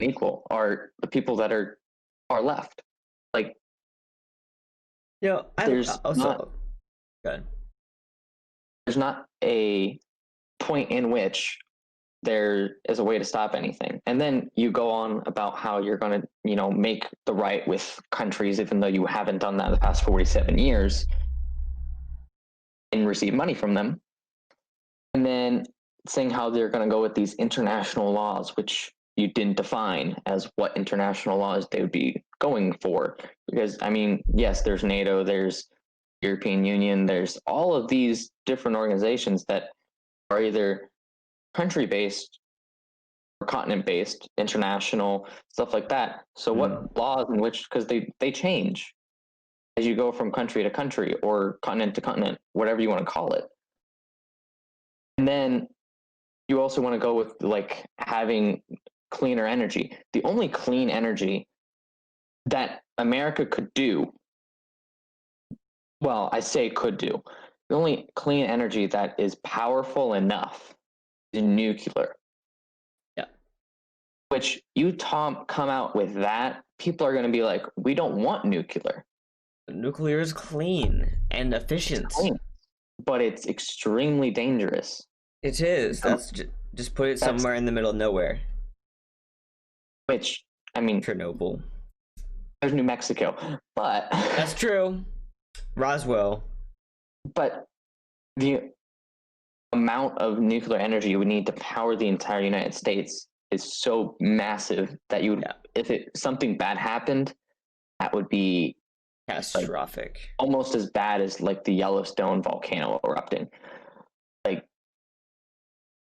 equal are the people that are far left. Like, there's not a point in which there is a way to stop anything. And then you go on about how you're going to, you know, make the right with countries, even though you haven't done that in the past 47 years and receive money from them. And then saying how they're going to go with these international laws, which you didn't define as what international laws they would be going for. Because, I mean, yes, there's NATO, there's European Union, there's all of these different organizations that are either country-based or continent-based, international, stuff like that. So what laws in which, because they change as you go from country to country or continent to continent, whatever you want to call it. And then you also want to go with like having cleaner energy. The only clean energy that America could do, well, I say could do, the only clean energy that is powerful enough is nuclear. Yeah. Which you come out with that, people are going to be like, we don't want nuclear. Nuclear is clean and efficient. It's clean. but it's extremely dangerous. It is. That's just put it somewhere in the middle of nowhere. Which, I mean, Chernobyl. there's New Mexico, but That's true. Roswell. But the amount of nuclear energy you would need to power the entire United States is so massive that you would, if something bad happened, that would be catastrophic. Like, almost as bad as like the Yellowstone volcano erupting. Like,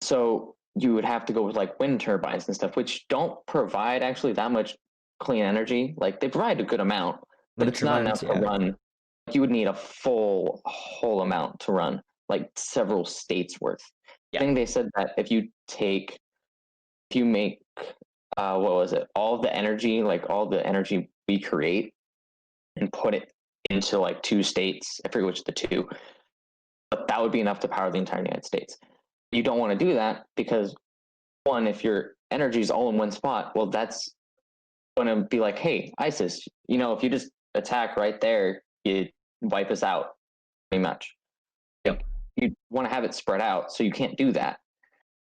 so you would have to go with like wind turbines and stuff, which don't provide actually that much clean energy. Like they provide a good amount, but it's not enough to run. You would need a whole amount to run like several states worth. I think they said that if you make what was it, all the energy we create and put it into like 2 states, I forget which the 2, but that would be enough to power the entire United States. You don't want to do that because, one, if your energy is all in one spot, well, that's going to be like, hey, ISIS, if you just attack right there, you wipe us out, pretty much. Yep. You want to have it spread out, so you can't do that.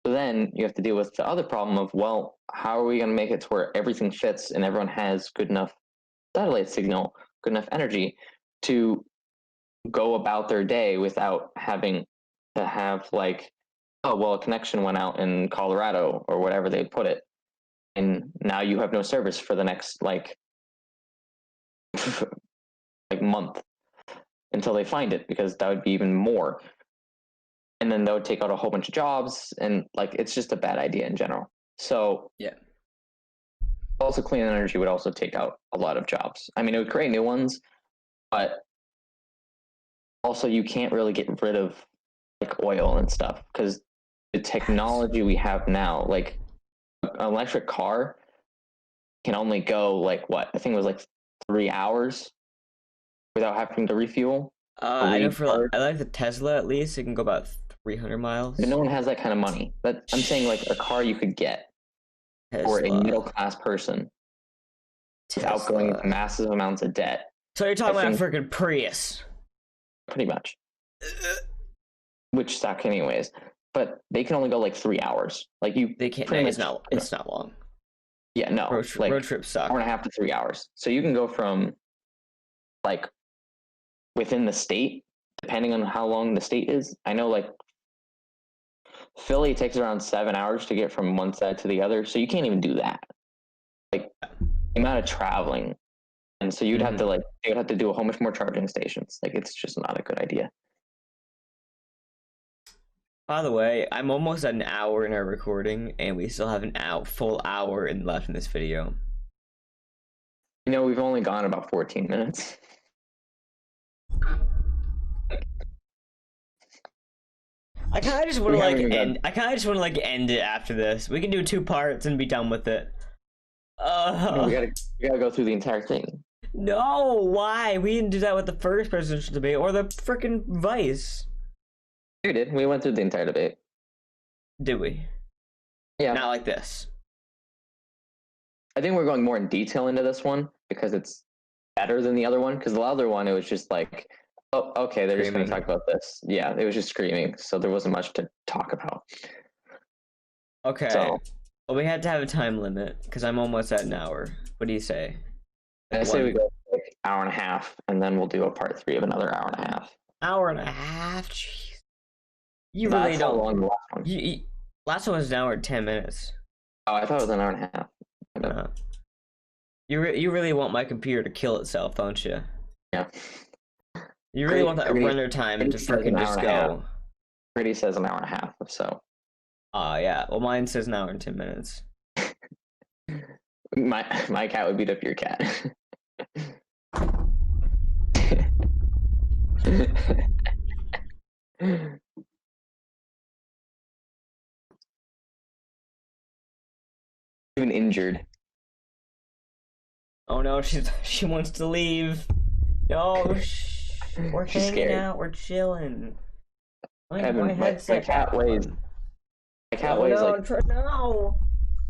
So then you have to deal with the other problem of, well, how are we going to make it to where everything fits and everyone has good enough satellite signal, good enough energy to go about their day without having to have like, oh, well, a connection went out in Colorado or whatever they put it, and now you have no service for the next like month until they find it, because that would be even more. And then that would take out a whole bunch of jobs, and like it's just a bad idea in general. So also clean energy would also take out a lot of jobs. I mean, it would create new ones, but also you can't really get rid of like oil and stuff, because the technology we have now, like an electric car can only go like what? I think it was like 3 hours without having to refuel. I know I like the Tesla, at least it can go about 300 miles. But no one has that kind of money. But I'm saying like a car you could get for a middle class person without going into massive amounts of debt. So you're talking about a freaking Prius? Pretty much. Which suck anyways. But they can only go like 3 hours. Like they can't. It's not long. Yeah, no. Road trips suck. 4.5 to 3 hours. So you can go from like within the state, depending on how long the state is. I know like Philly takes around 7 hours to get from one side to the other, so you can't even do that. Like the amount of traveling, and so you'd have to do a whole bunch more charging stations. Like it's just not a good idea. By the way, I'm almost at an hour in our recording, and we still have full hour left in this video. We've only gone about 14 minutes. I kind of just want to end it after this. We can do 2 parts and be done with it. We gotta go through the entire thing. No, why? We didn't do that with the first presidential debate or the frickin' vice. We did. We went through the entire debate. Did we? Yeah. Not like this. I think we're going more in detail into this one because it's better than the other one. Because the other one, it was just like, oh, okay, they're just going to talk about this. Yeah, it was just screaming, so there wasn't much to talk about. Okay. So, well, we had to have a time limit because I'm almost at an hour. What do you say? I say we go like hour and a half, and then we'll do a part 3 of another hour and a half. Hour and a half? Jeez. You really don't. Long the last one. Last one was an hour and 10 minutes. Oh, I thought it was an hour and a half. No. You really want my computer to kill itself, don't you? Yeah. You really want that render time to freaking just go. Pretty says an hour and a half, so. Yeah. Well, mine says an hour and 10 minutes. My cat would beat up your cat. Even injured. Oh no, she wants to leave. No, we're hanging out, we're chilling. My cat weighs. My cat weighs like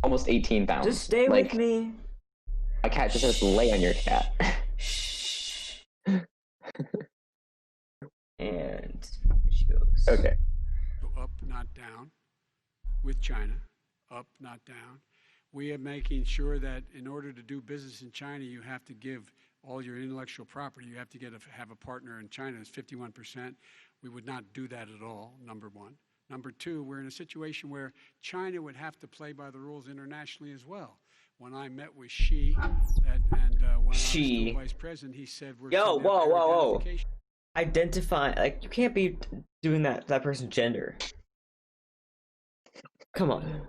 almost 18 pounds. Just stay with me. My cat just has to lay on your cat. And She goes. Okay. Go up, not down, with China, up, not down. We are making sure that in order to do business in China, you have to give all your intellectual property. You have to have a partner in China that's 51%. We would not do that at all, number one. Number two, we're in a situation where China would have to play by the rules internationally as well. When I met with Xi, when I was still vice president, he said we're Yo, setting up whoa, air whoa, whoa. identification. Identify, like, you can't be doing that person's gender. Come on.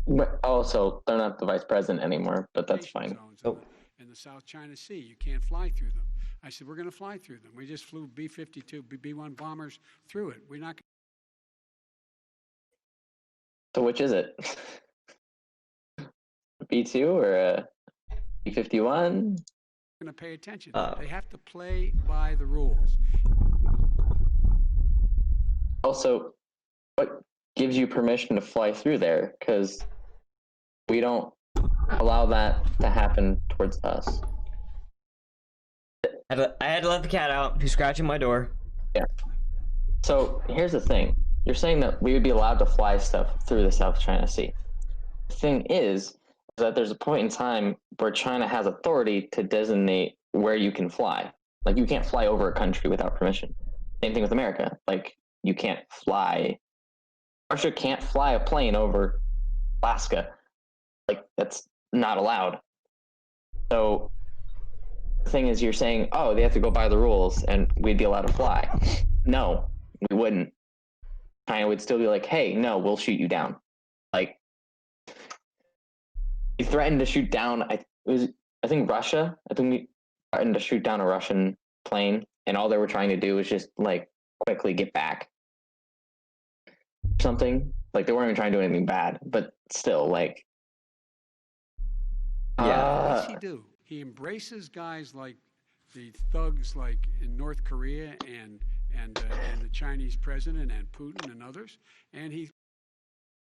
But also, they're not the vice president anymore, but that's fine. Zones in the South China Sea. You can't fly through them. I said, we're going to fly through them. We just flew B-52, B-1 bombers through it. We're not. So which is it? B2 or a B-51? Going to pay attention. They have to play by the rules. Also, what gives you permission to fly through there? Because we don't allow that to happen towards us. I had to let the cat out. He's scratching my door. Yeah. So here's the thing. You're saying that we would be allowed to fly stuff through the South China Sea. The thing is that there's a point in time where China has authority to designate where you can fly. Like, you can't fly over a country without permission. Same thing with America. Like, you can't fly. Russia can't fly a plane over Alaska. Like, that's not allowed. So the thing is, you're saying, oh, they have to go by the rules and we'd be allowed to fly. No, we wouldn't. China would still be like, hey, no, we'll shoot you down. Like, he threatened to shoot down, I think Russia. I think we threatened to shoot down a Russian plane, and all they were trying to do was just, like, quickly get back. Something. Like, they weren't even trying to do anything bad, but still, like. Yeah. What does he do? He embraces guys like the thugs, like in North Korea and the Chinese president and Putin and others, and he.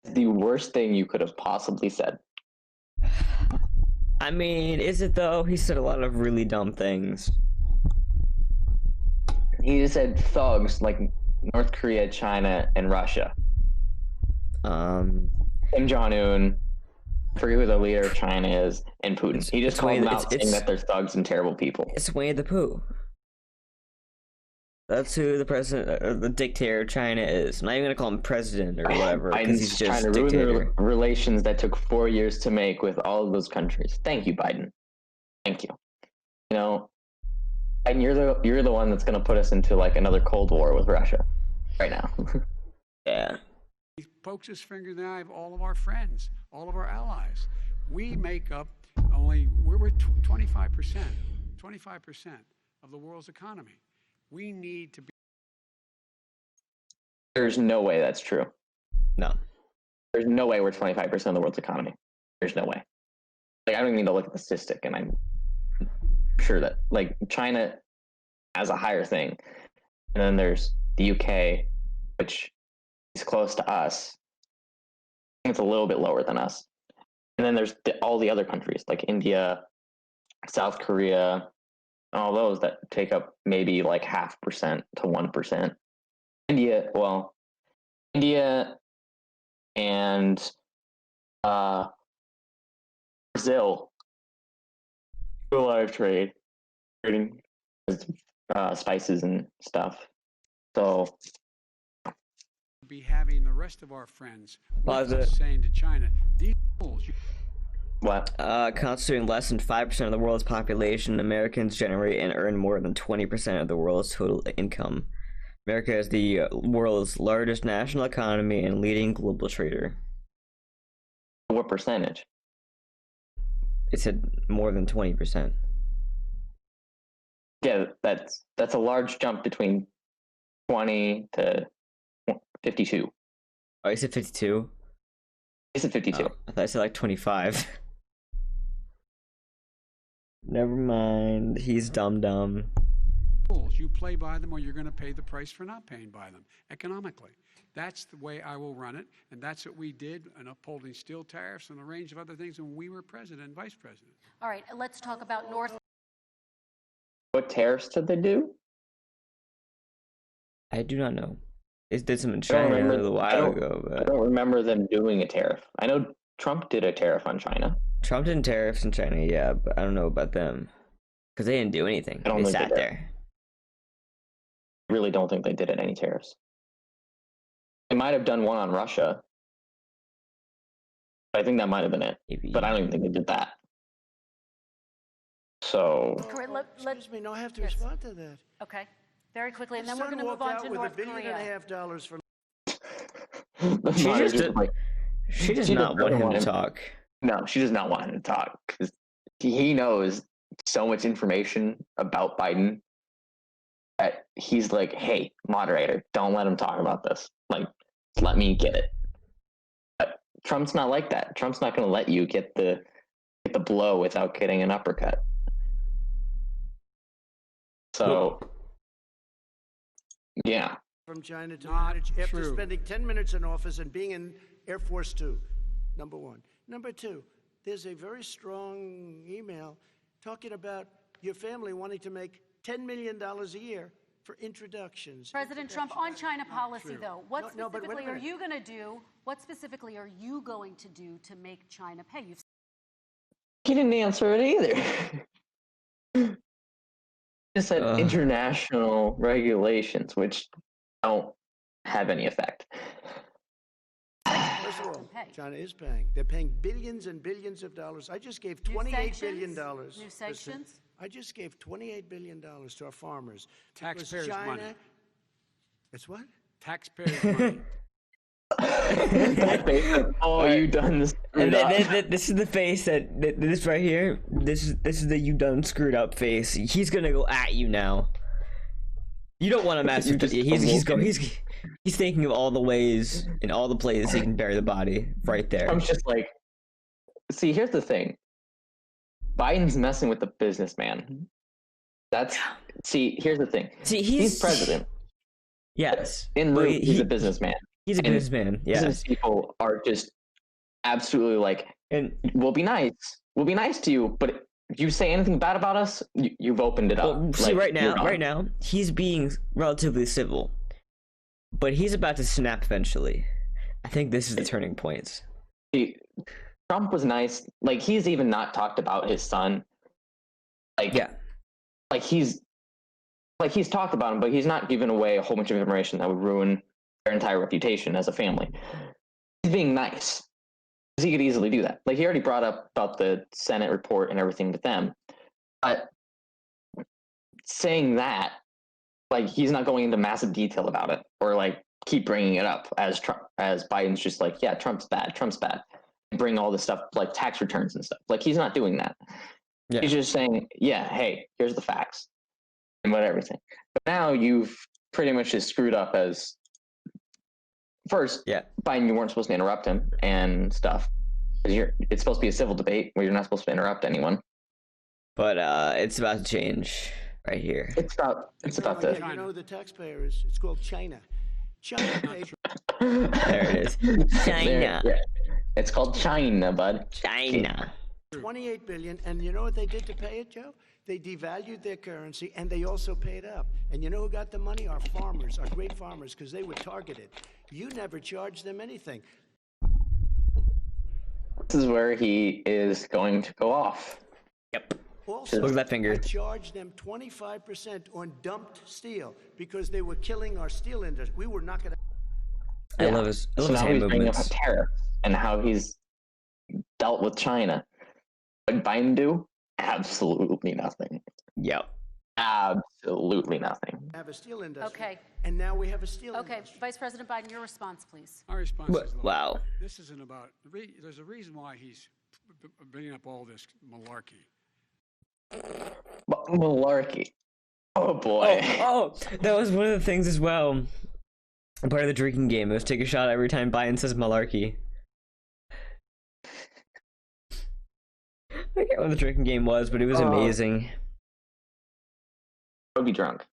The worst thing you could have possibly said. I mean, is it though? He said a lot of really dumb things. He just said thugs like North Korea, China, and Russia. Kim Jong-un, I forget who the leader of China is, and Putin. He just called them out saying that they're thugs and terrible people. It's Winnie the Pooh. That's who the president, the dictator of China is. I'm not even gonna call him president or whatever, because he's just trying to dictator. ruin the relations that took 4 years to make with all of those countries. Thank you, Biden. Thank you. You know, and you're the one that's gonna put us into like another Cold War with Russia right now. Yeah. He pokes his finger in the eye of all of our friends, all of our allies. We make up we're 25% of the world's economy. We need to be. There's no way that's true. No. There's no way we're 25% of the world's economy. There's no way. Like, I don't even need to look at the statistic, and I'm sure that, like, China has a higher thing. And then there's the UK, which is close to us. I think it's a little bit lower than us. And then there's all the other countries, like India, South Korea, all those that take up maybe like 0.5% to 1%. India and Brazil do a lot of trading spices and stuff. So Be having the rest of our friends with us saying to China, these rules. What? Constituting less than 5% of the world's population, Americans generate and earn more than 20% of the world's total income. America is the world's largest national economy and leading global trader. What percentage? It said more than 20%. Yeah, that's a large jump between 20 to 52. Oh, you said 52? I said 52. Oh, I thought I said like 25. Never mind. He's dumb. Rules. You play by them or you're going to pay the price for not paying by them economically. That's the way I will run it, and that's what we did in upholding steel tariffs and a range of other things when we were president and vice president. All right, let's talk about North. What tariffs did they do? I do not know. It did some in I don't China a remember. little I while don't. ago, I but don't remember them doing a tariff. I know Trump did a tariff on China. Trump did tariffs in China, yeah, but I don't know about them because they didn't do anything. I don't They think they sat did. there. I really don't think they did any tariffs. They might have done one on Russia. I think that might have been it, Maybe. but I don't even think they did that. So Correct, Excuse me, no, I have to yes. respond to that. Okay, very quickly, and My then we're son going to move walked on out to with North $1.5 billion Korea. for the She monitor just just like she does she not doesn't want him want to him- talk. no, she does not want him to talk because he knows so much information about Biden that he's like, hey, moderator, don't let him talk about this. Like, let me get it. But Trump's not like that. Trump's not going to let you get the blow without getting an uppercut. So, yeah. from China to Not manage after true. spending 10 minutes in office and being in Air Force Two, number one. Number two, there's a very strong email talking about your family wanting to make $10 million a year for introductions. President Trump, on China policy, true. though, what No, but wait a specifically are minute. you going to do? What specifically are you going to do to make China pay? You've He didn't answer it either. Just said international regulations, which don't have any effect. First of all, pay. China is paying. They're paying billions and billions of dollars. I just gave New $28 billion. sanctions? New sanctions? I just gave $28 billion to our farmers. because Taxpayers' China, money. It's what? Taxpayers' money. Oh, you done this? And this is the face this right here. This is the you done screwed up face. He's gonna go at you now. You don't want to mess with it. He's thinking of all the ways and all the places he can bury the body right there. I'm just like, see, here's the thing. Biden's messing with the businessman. Here's the thing. See, he's president. Yes. In but root, he's a businessman. He's a And businessman. Yes. Business people are just absolutely like, And we'll be nice. We'll be nice to you, but if you say anything bad about us, you've opened it up. well, see, Like, you're gone. right now, he's being relatively civil, but he's about to snap eventually. I think this is the turning point. See, Trump was nice. Like, he's even not talked about his son. Like, Yeah. like he's talked about him, but he's not given away a whole bunch of information that would ruin their entire reputation as a family. He's being nice. He could easily do that. Like, he already brought up about the Senate report and everything with them. But saying that, like, he's not going into massive detail about it or like keep bringing it up as Biden's just like, yeah, Trump's bad, and bring all this stuff like tax returns and stuff. Like, he's not doing that. Yeah. He's just saying, yeah, hey, here's the facts and what everything. But now you've pretty much just screwed up as first, Yeah. Biden, you weren't supposed to interrupt him and stuff. It's supposed to be a civil debate where you're not supposed to interrupt anyone. But it's about to change right here. It's about Yeah, to. you know who the taxpayer is? It's called China. China paid There it is. China. Yeah. It's called China, bud. China. $28 billion, and you know what they did to pay it, Joe? They devalued their currency, and they also paid up. And you know who got the money? Our farmers, our great farmers, because they were targeted. You never charged them anything. This is where he is going to go off. Yep. Also, Look at that finger. I charged them 25% on dumped steel because they were killing our steel industry. We were not going to. I love his So now hand he's bringing up movements. tariffs and how he's dealt with China. What did Biden do? Absolutely nothing. Yep. Absolutely nothing. Have a steel industry. Okay. And now we have a steel Okay, industry. Vice President Biden, your response, please. My response is, look, Wow. this isn't about. There's a reason why he's bringing up all this malarkey. Malarkey. Oh boy. Oh, that was one of the things as well. Part of the drinking game. It was take a shot every time Biden says malarkey. I forget what the drinking game was, but it was amazing. I would be drunk.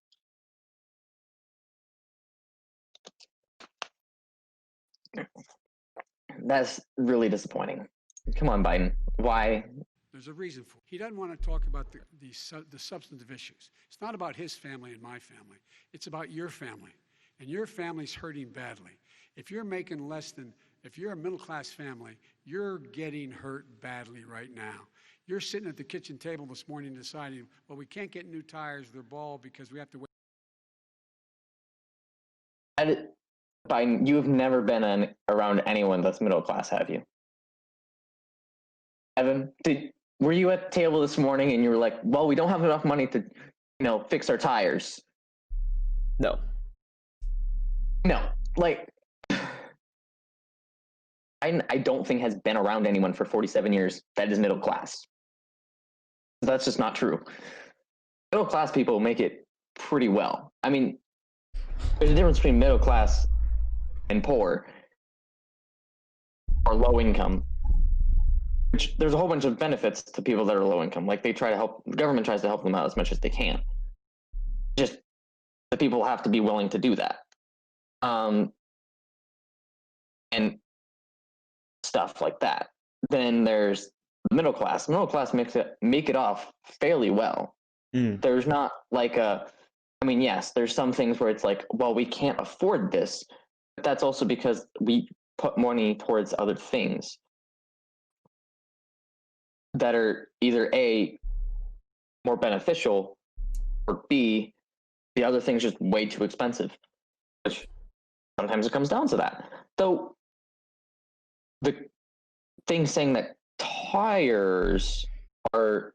That's really disappointing. Come on, Biden. Why? There's a reason for it. He doesn't want to talk about the substantive issues. It's not about his family and my family. It's about your family. and your family's hurting badly. If you're making less than, if you're a middle-class family, you're getting hurt badly right now. You're sitting at the kitchen table this morning deciding, well, we can't get new tires, they're bald because we have to wait. Biden, you've never been around anyone that's middle class, have you? Evan, were you at the table this morning and you were like, well, we don't have enough money to, fix our tires? No. No, like, I don't think has been around anyone for 47 years that is middle class. That's just not true. Middle class people make it pretty well. I mean, there's a difference between middle class and poor or low income, which there's a whole bunch of benefits to people that are low income. Like the government tries to help them out as much as they can. Just the people have to be willing to do that. And stuff like that. Then there's middle class. Middle class make it off fairly well. There's not like yes, there's some things where it's like, well, we can't afford this, but that's also because we put money towards other things that are either A, more beneficial, or B, the other thing's just way too expensive, which sometimes it comes down to that. So the thing saying that tires are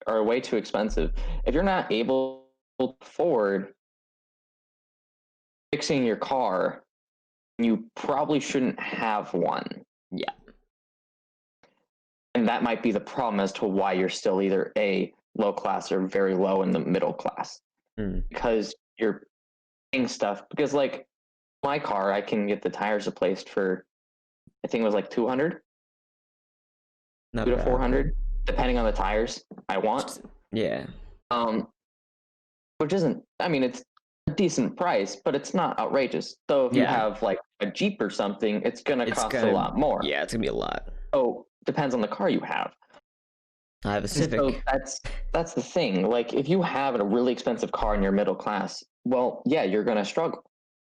way too expensive, if you're not able to afford fixing your car, you probably shouldn't have one. Yeah. And that might be the problem as to why you're still either A, low class, or very low in the middle class. Because you're paying stuff. Because like my car, I can get the tires replaced for, I think it was like 200, Not 200 to bad. 400, depending on the tires I want. Yeah. Which isn't, it's a decent price, but it's not outrageous. So if you have like a Jeep or something, it's gonna cost a lot more. Yeah, it's gonna be a lot. So depends on the car you have. I have a Civic. So that's the thing. Like if you have a really expensive car and you're middle class, well, yeah, you're gonna struggle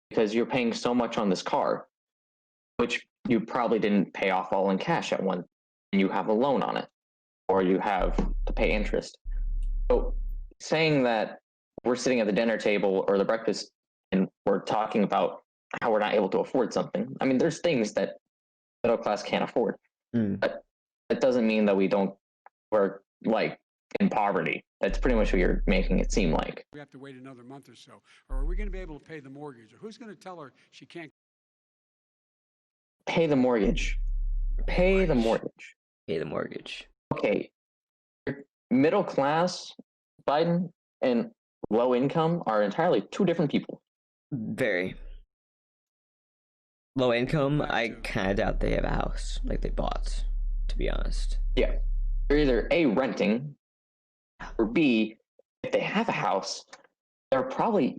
because you're paying so much on this car, which you probably didn't pay off all in cash at one, and you have a loan on it, or you have to pay interest. So saying that we're sitting at the dinner table or the breakfast and we're talking about how we're not able to afford something. There's things that middle class can't afford, but that doesn't mean that we're like in poverty. That's pretty much what you're making it seem like. We have to wait another month or so. Or are we going to be able to pay the mortgage? Or who's going to tell her she can't Pay the mortgage. Pay the mortgage. Pay the mortgage. Okay. Middle class, Biden, and low income are entirely two different people. Very. Low income, I kind of doubt they have a house like they bought, to be honest. Yeah. They're either A, renting, or B, if they have a house, they're probably,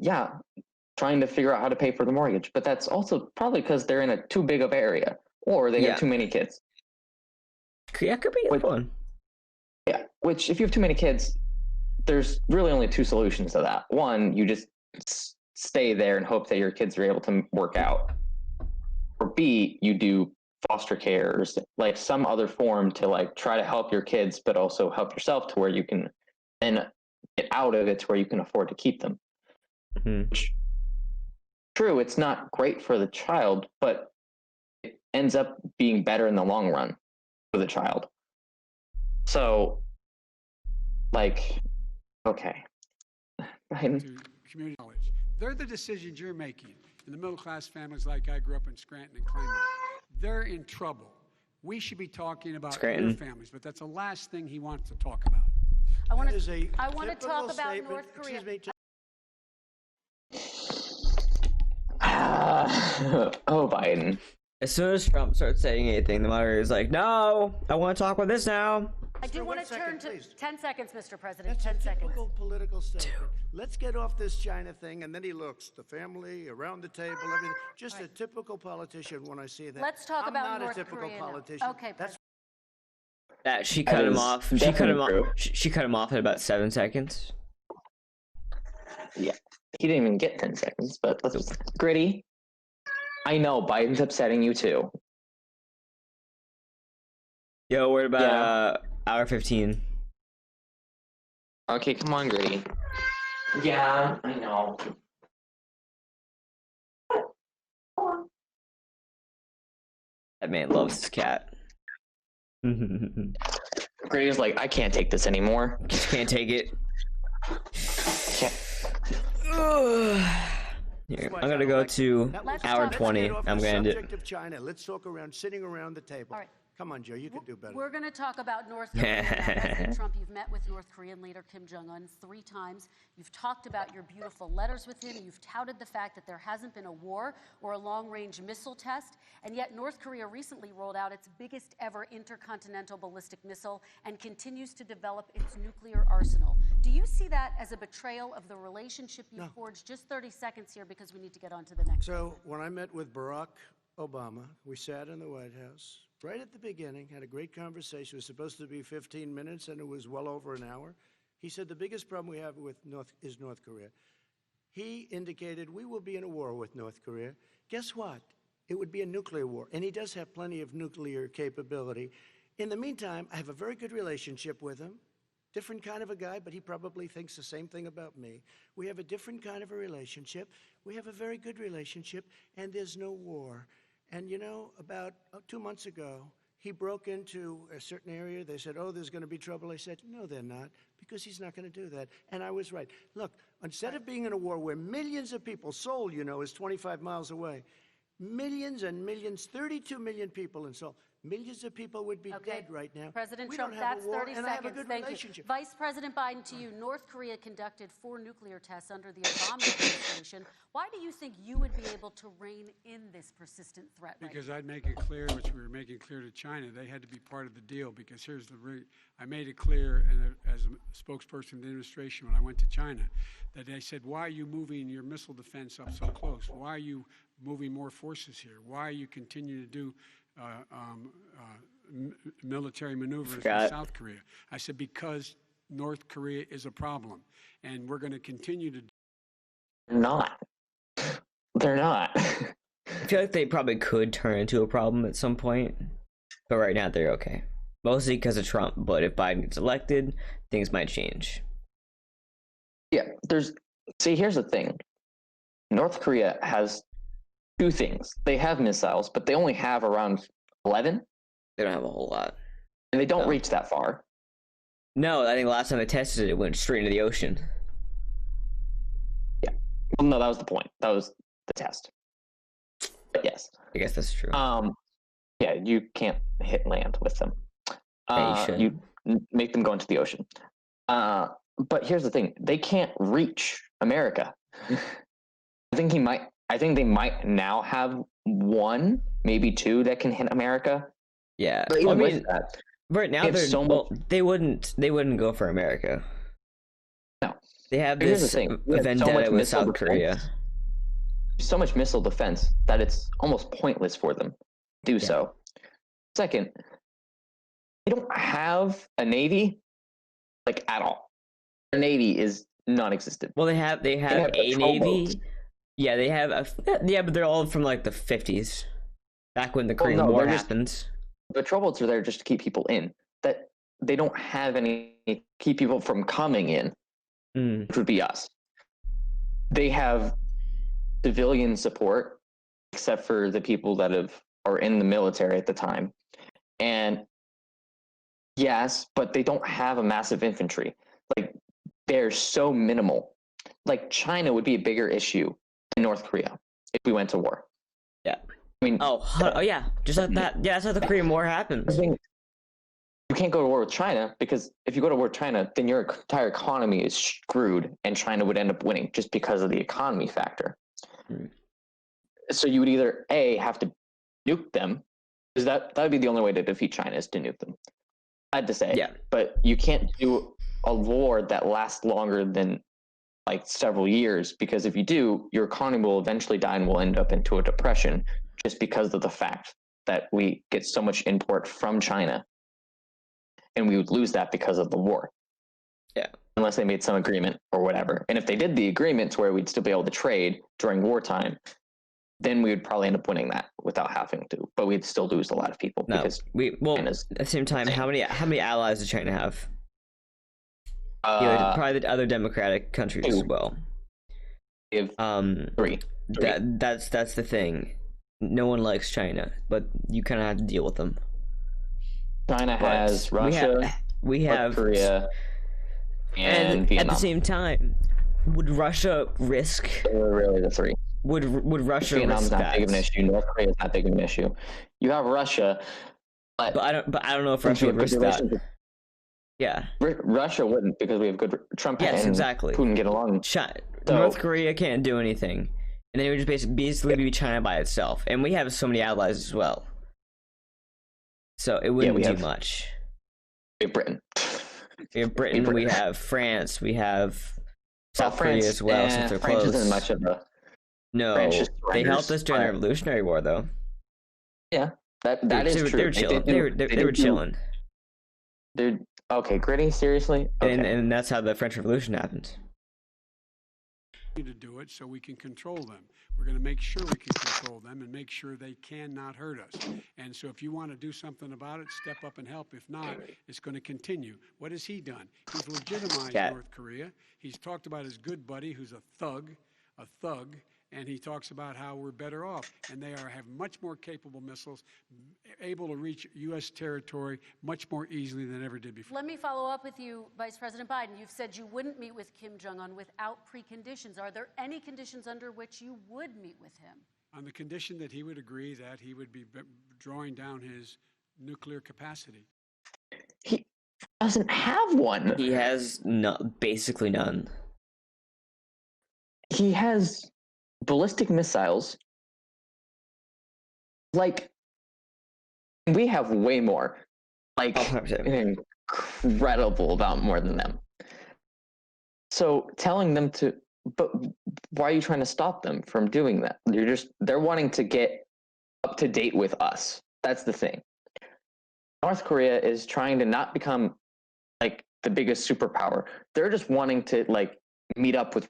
trying to figure out how to pay for the mortgage. But that's also probably because they're in a too big of area, or they have too many kids. Yeah, could be a one. Yeah, which if you have too many kids, there's really only two solutions to that. One, you just stay there and hope that your kids are able to work out. Or B, you do foster care or like some other form to like try to help your kids, but also help yourself to where you can then get out of it to where you can afford to keep them. Which, true, it's not great for the child, but it ends up being better in the long run for the child. So, like, okay. to community college? They're the decisions you're making. In the middle class families like I grew up in Scranton and Claymont, they're in trouble. We should be talking about their families, but that's the last thing he wants to talk about. I want That is a to talk typical about statement. North Korea. Excuse me. Oh, Biden. As soon as Trump starts saying anything, the moderator is like, "No, I want to talk about this now." I do Mr. want one to turn second, to please. 10 seconds, Mr. President. That's 10 a seconds. typical political statement. Let's get off this China thing, and then he looks, the family, around the table, everything. Just a typical politician when I see that. Let's talk I'm about not North a typical Korea now. politician. Okay, That's That she cut him is off. She cut definitely him off. true. She cut him off in about 7 seconds. Yeah, he didn't even get 10 seconds. But let's just Gritty. I know Biden's upsetting you too. Yo, we're about Yeah. hour 15. Okay, come on, Gritty. Yeah, I know. That man loves his cat. Gritty's like, I can't take this anymore. Just can't take it. Can't. Here, I'm gonna go to Let's hour talk- 20. Let's get off I'm the gonna end it. subject of China. Let's talk around, sitting around the table. All right. Come on, Joe, you can do better. We're going to talk about North Korea. Now, President Trump, you've met with North Korean leader Kim Jong-un 3 times. You've talked about your beautiful letters with him. You've touted the fact that there hasn't been a war or a long-range missile test. And yet North Korea recently rolled out its biggest ever intercontinental ballistic missile and continues to develop its nuclear arsenal. Do you see that as a betrayal of the relationship you forged? Just 30 seconds here because we need to get on to the next. So when I met with Barack Obama, we sat in the White House right at the beginning, had a great conversation. It was supposed to be 15 minutes, and it was well over an hour. He said the biggest problem we have with North Korea. He indicated we will be in a war with North Korea. Guess what? It would be a nuclear war, and he does have plenty of nuclear capability. In the meantime, I have a very good relationship with him. Different kind of a guy, but he probably thinks the same thing about me. We have a different kind of a relationship. We have a very good relationship, and there's no war. And you know, about 2 months ago, he broke into a certain area. They said, oh, there's going to be trouble. I said, no, they're not, because he's not going to do that. And I was right. Look, instead of being in a war where millions of people, Seoul, you know, is 25 miles away, millions and millions, 32 million people in Seoul, millions of people would be dead right now. President We Trump, don't have that's a war, 30 and seconds. I have a good Thank relationship. you. Vice President Biden, to you. North Korea conducted 4 nuclear tests under the Obama administration. Why do you think you would be able to rein in this persistent threat right Because now? I'd make it clear, which we were making clear to China, they had to be part of the deal. Because here's I made it clear, and as a spokesperson of the administration, when I went to China, that they said, "Why are you moving your missile defense up so close? Why are you moving more forces here? Why are you continuing to do military maneuvers with South Korea?" I said, because North Korea is a problem, and we're going to continue to. They're not. I feel like they probably could turn into a problem at some point, but right now they're okay. Mostly because of Trump, but if Biden gets elected, things might change. Yeah, here's the thing. North Korea has 2 things. They have missiles, but they only have around 11, They don't have a whole lot. and they don't reach that far. No, I think last time they tested it, it went straight into the ocean. Yeah. Well, no, that was the point. That was the test. But yes. I guess that's true. Yeah, you can't hit land with them. You make them go into the ocean. But here's the thing: they can't reach America. I think they might now have 1, maybe 2 that can hit America. Yeah, But even with that, right now they wouldn't go for America. No, they have But here's this the thing. We have so vendetta much with missile South Korea. defense. So much missile defense that it's almost pointless for them to do so. Second, they don't have a navy, like, at all. Their navy is non-existent. Well, they have a navy. Yeah, they have but they're all from like the 50s, back when the Korean War happened. The patrol boats are there just to keep people in. That they don't have any keep people from coming in, which would be us. They have civilian support, except for the people that are in the military at the time. And yes, but they don't have a massive infantry. Like, they're so minimal. Like, China would be a bigger issue than North Korea if we went to war. Yeah. I mean, yeah, just like that. Yeah, that's how the Korean War happened. You can't go to war with China, because if you go to war with China, then your entire economy is screwed, and China would end up winning just because of the economy factor. So you would either have to nuke them, because that would be the only way to defeat China, is to nuke them. I had to say, but you can't do a war that lasts longer than like several years, because if you do, your economy will eventually die and will end up into a depression, just because of the fact that we get so much import from China, and we would lose that because of the war. Yeah. unless they made some agreement or whatever. And if they did the agreement to where we'd still be able to trade during wartime, then we would probably end up winning that without having to. But we'd still lose a lot of people No, because at the same time, how many allies does China have? Probably the other democratic countries as well. We have three. That's the thing. No one likes China, but you kind of have to deal with them. China has Russia, we have North Korea, and Vietnam. At the same time, would Russia risk? They're really the three. Would Russia Vietnam's risk not that? big of an issue. North Korea is not big of an issue. You have Russia, but I don't know if Russia would risk that. Yeah, Russia wouldn't, because we have good Trump and exactly. Putin get along. North Korea can't do anything, and then it would just basically be China by itself, and we have so many allies as well. So it wouldn't do much. We have Britain. We have Britain. We have France. We have South Korea as well, since they're France close. isn't much of a. No, they helped us during the Revolutionary War, though. Yeah, that is true. They were chilling. They were chilling. Dude, okay, Gritty, seriously? Okay. And that's how the French Revolution happened. To do it so we can control them. We're going to make sure we can control them and make sure they cannot hurt us. And so if you want to do something about it, step up and help. If not, it's going to continue. What has he done? He's legitimized North Korea. He's talked about his good buddy who's a thug, and he talks about how we're better off. And they have much more capable missiles, able to reach U.S. territory much more easily than ever did before. Let me follow up with you, Vice President Biden. You've said you wouldn't meet with Kim Jong-un without preconditions. Are there any conditions under which you would meet with him? On the condition that he would agree that he would be drawing down his nuclear capacity. He doesn't have one. He has basically none. He has ballistic missiles. Like, we have way more. Like, an incredible amount more than them. So telling them to, but why are you trying to stop them from doing that? They're wanting to get up to date with us. That's the thing. North Korea is trying to not become like the biggest superpower. They're just wanting to like meet up with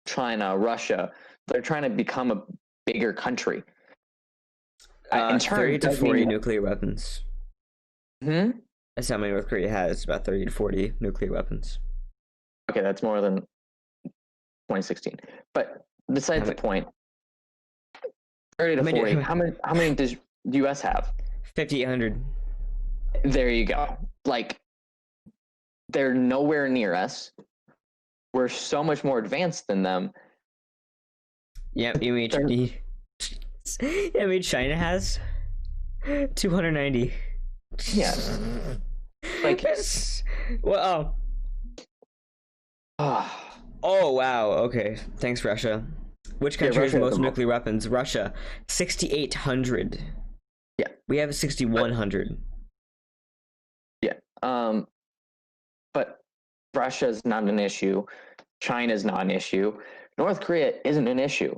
China, Russia. They're trying to become a bigger country. In 30 to 40 nuclear weapons. That's how many North Korea has, about 30 to 40 nuclear weapons. Okay, that's more than 2016. But besides the point, 30 to 40, how many does the US have? 5,800. There you go. Like, they're nowhere near us. We're so much more advanced than them. Yeah, you mean China has 290. Yeah. Like, well, oh wow. Okay, thanks, Russia. Which country has the most nuclear weapons? Russia, 6,800. Yeah, we have 6,100. Yeah. But Russia's not an issue. China's not an issue. North Korea isn't an issue.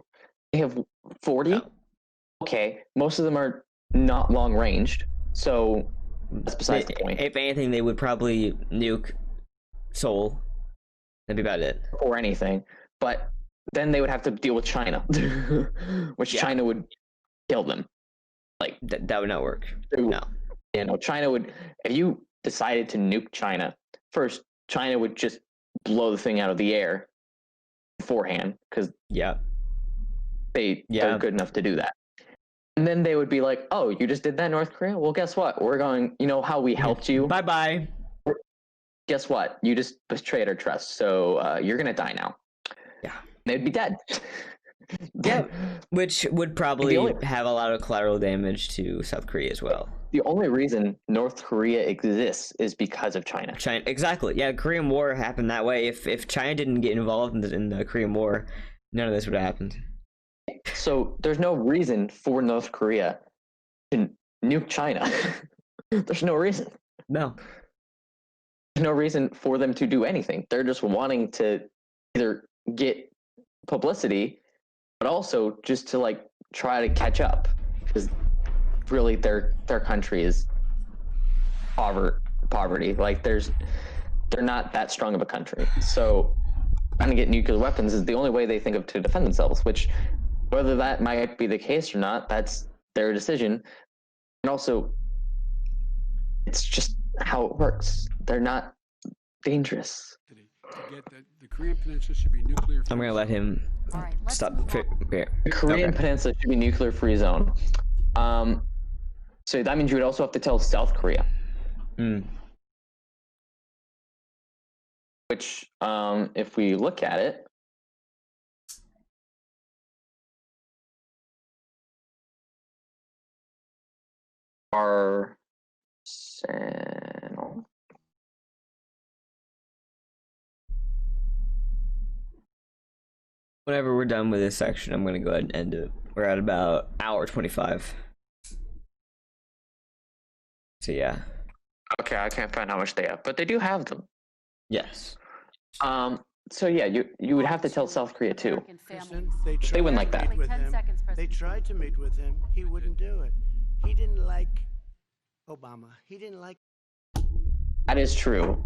They have 40. No. Okay, most of them are not long ranged, so that's besides the point. If anything, they would probably nuke Seoul. That'd be about it. Or anything. But then they would have to deal with China, which China would kill them. Like that would not work. No. You know, China would, if you decided to nuke China, first, China would just blow the thing out of the air beforehand, because they're good enough to do that. And then they would be like, oh, you just did that, North Korea? Well, guess what? We're going, you know how we helped you? Bye-bye. Guess what? You just betrayed our trust, so you're going to die now. Yeah. They'd be dead. Yeah, which would probably have a lot of collateral damage to South Korea as well. The only reason North Korea exists is because of China. China, exactly. Yeah, Korean War happened that way. If China didn't get involved in the Korean War, none of this would have happened. So there's no reason for North Korea to nuke China. There's no reason. No. There's no reason for them to do anything. They're just wanting to either get publicity, but also just to like try to catch up, because really their country is poverty. Like they're not that strong of a country. So trying to get nuclear weapons is the only way they think of to defend themselves, which whether that might be the case or not, that's their decision. And also, it's just how it works. They're not dangerous. To get that the Korean Peninsula should be nuclear. I'm gonna let him All right, let's stop. move on. The Korean Peninsula should be nuclear-free zone. So that means you would also have to tell South Korea. Which, if we look at it, our channel. Whenever we're done with this section, I'm gonna go ahead and end it. We're at about hour 25. So yeah. Okay, I can't find how much they have, but they do have them. Yes. So yeah, you would have to tell South Korea too. American families. Kristen, They wouldn't like that. tried to meet with 10 him. seconds, They President. tried to meet with him. He wouldn't do it. He didn't like Obama. He didn't like. That is true.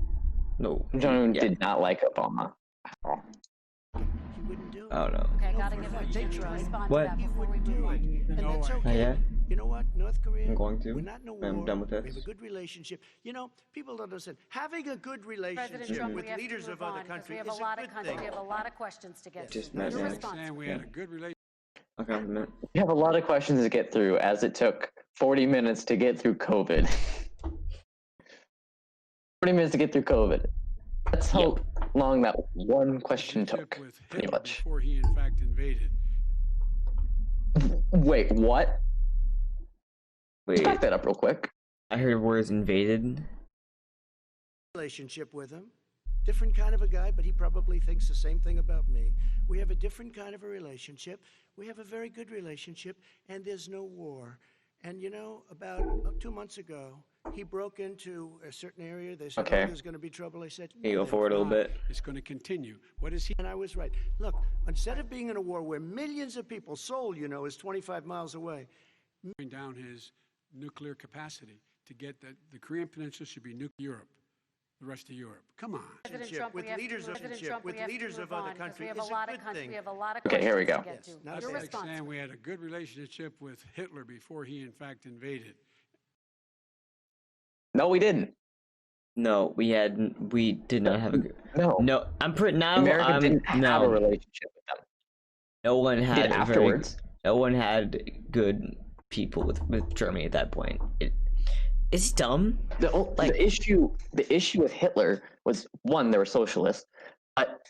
No. Jong-un Yeah. did not like Obama at all. He wouldn't do it. I don't know. Okay, I No, gotta for give a him a fact. They chance to tried. respond What? to that He before we wouldn't do move it. on. And No that's way. okay. Not yet. You know what? North Korea. I'm going to. We're not in a war. I'm done with We this. have a good relationship. You know, people don't understand. Having a good President relationship Trump, with we have leaders to of move other on, 'cause countries we have is a lot a of good country, thing. we have a lot of questions to get Just to. messing Your with response. Saying we had a good relationship. Okay, I'm done. We have a lot of questions to get through, as it took 40 minutes to get through COVID. 40 minutes to get through COVID. That's how long that one question took. With Pretty Hitler much. before he in fact invaded. Wait, what? Let's Wait, back that up real quick. I heard words invaded. Relationship with him. Different kind of a guy, but he probably thinks the same thing about me. We have a different kind of a relationship. We have a very good relationship, and there's no war. And you know, about 2 months ago, he broke into a certain area. They said, Okay. oh, there's going to be trouble. I said, Can you go "No, forward a little bit? It's going to continue. What is he? and I was right. Look, instead of being in a war where millions of people, Seoul, you know, is 25 miles away. Going down his nuclear capacity to get that the Korean Peninsula should be nuclear Europe, the rest of Europe. Come on. President Relationship Trump, with we have to leaders move- of- President Trump, with we have to leaders move of other on, 'cause countries we have is a a lot of good country- thing. We have a lot of Okay, here we questions to go. get to. Yes, now Your That's like response. saying we had a good relationship with Hitler before he in fact invaded. No, we didn't. No, we did not have a good. No. No, I'm pretty now. America didn't have a no, relationship with them. no one Did had afterwards. no one had good people with Germany at that point. It's dumb. The issue with Hitler was, one, they were socialists, but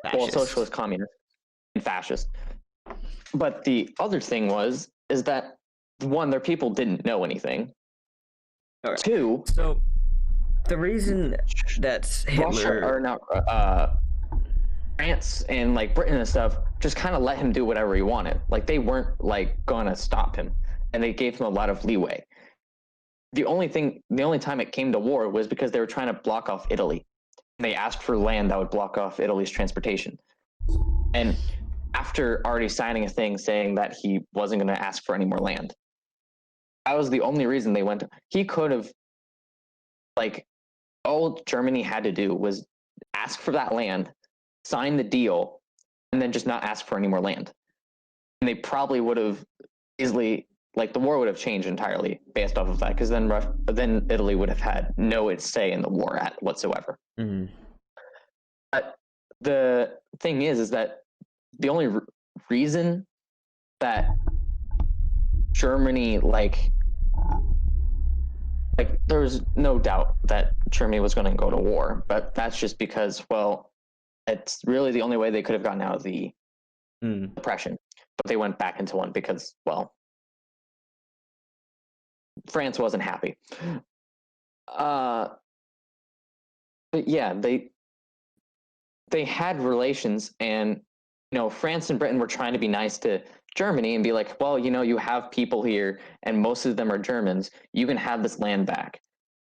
well, Fascist. socialist, communist, and fascist. But the other thing is that, one, their people didn't know anything. Okay. Two, So the reason that Russia Hitler or not, France and like Britain and stuff just kind of let him do whatever he wanted. Like they weren't like gonna stop him, and they gave him a lot of leeway. The only time it came to war was because they were trying to block off Italy. And they asked for land that would block off Italy's transportation. And after already signing a thing saying that he wasn't going to ask for any more land, that was the only reason they went. He could have, like, all Germany had to do was ask for that land, sign the deal, and then just not ask for any more land. And they probably would have easily, like, the war would have changed entirely based off of that, because then Italy would have had no say in the war whatsoever. Mhm. But the thing is that the only reason that Germany, like there was no doubt that Germany was going to go to war, but that's just because, well, it's really the only way they could have gotten out of the depression. But they went back into one because, well, France wasn't happy. But yeah, they had relations, and France and Britain were trying to be nice to Germany and be like, well, you have people here, and most of them are Germans. You can have this land back,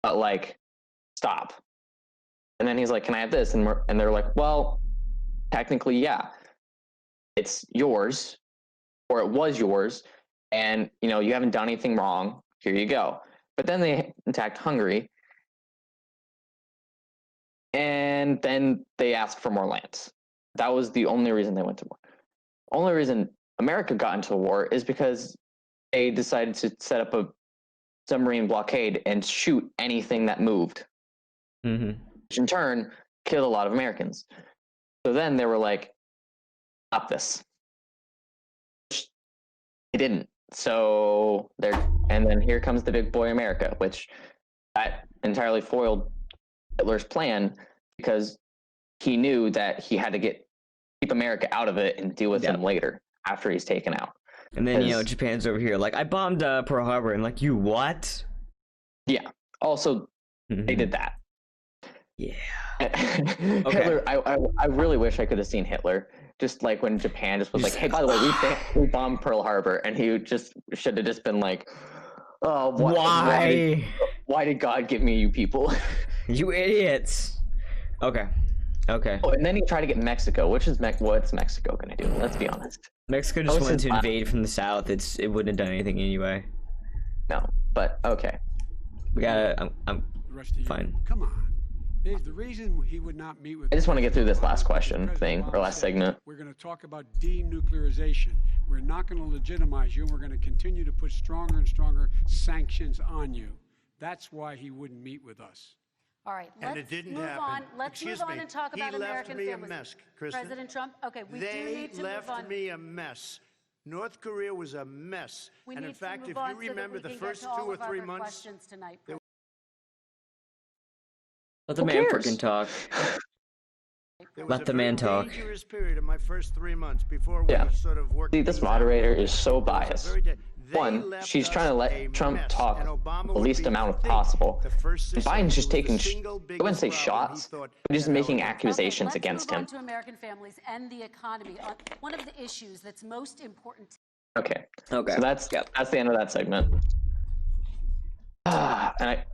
but like, stop. And then he's like, can I have this? And they're like, well, technically, yeah, it's yours, or it was yours, and you haven't done anything wrong. Here you go. But then they attacked Hungary, And then they asked for more lands. That was the only reason they went to war. Only reason America got into the war is because they decided to set up a submarine blockade and shoot anything that moved, which in turn killed a lot of Americans. So then they were like, stop this. Which they didn't. So and then here comes the big boy America, which that entirely foiled Hitler's plan because he knew that he had to keep America out of it and deal with him later after he's taken out. And then, Japan's over here like, I bombed Pearl Harbor, and like, you what? Yeah. Also, they did that. Yeah. Hitler, I really wish I could have seen Hitler. Just like when Japan just was like, hey, by the way, we bombed Pearl Harbor, and he just should have just been like, oh, why? Why did God give me you people? You idiots. Okay. Oh, and then he tried to get Mexico. What's Mexico gonna do? Let's be honest. Mexico just wanted to invade from the south. It wouldn't have done anything anyway. No, but okay. We gotta. I'm fine. Come on. Dave, the reason he would not meet with... I just want to get through this last question thing, or last segment. We're going to talk about denuclearization. We're not going to legitimize you, and we're going to continue to put stronger and stronger sanctions on you. That's why he wouldn't meet with us. All right, and it didn't move happen. on. Let's move on and talk about American families. He left me a mess, Kristen. President Trump, okay, we do need to move on. They left me a mess. North Korea was a mess. And in fact, if you remember the first 2 or 3 months... Tonight. Let the man freaking talk. Let the man talk. There was a dangerous period in my first 3 months before we sort of worked. See, this moderator is so biased. One, she's trying to let Trump talk the least amount of possible. Biden's just taking, I wouldn't say shots, but just making accusations against him. Let's move on to American families and the economy. One of the issues that's most important. Okay. So that's the end of that segment. And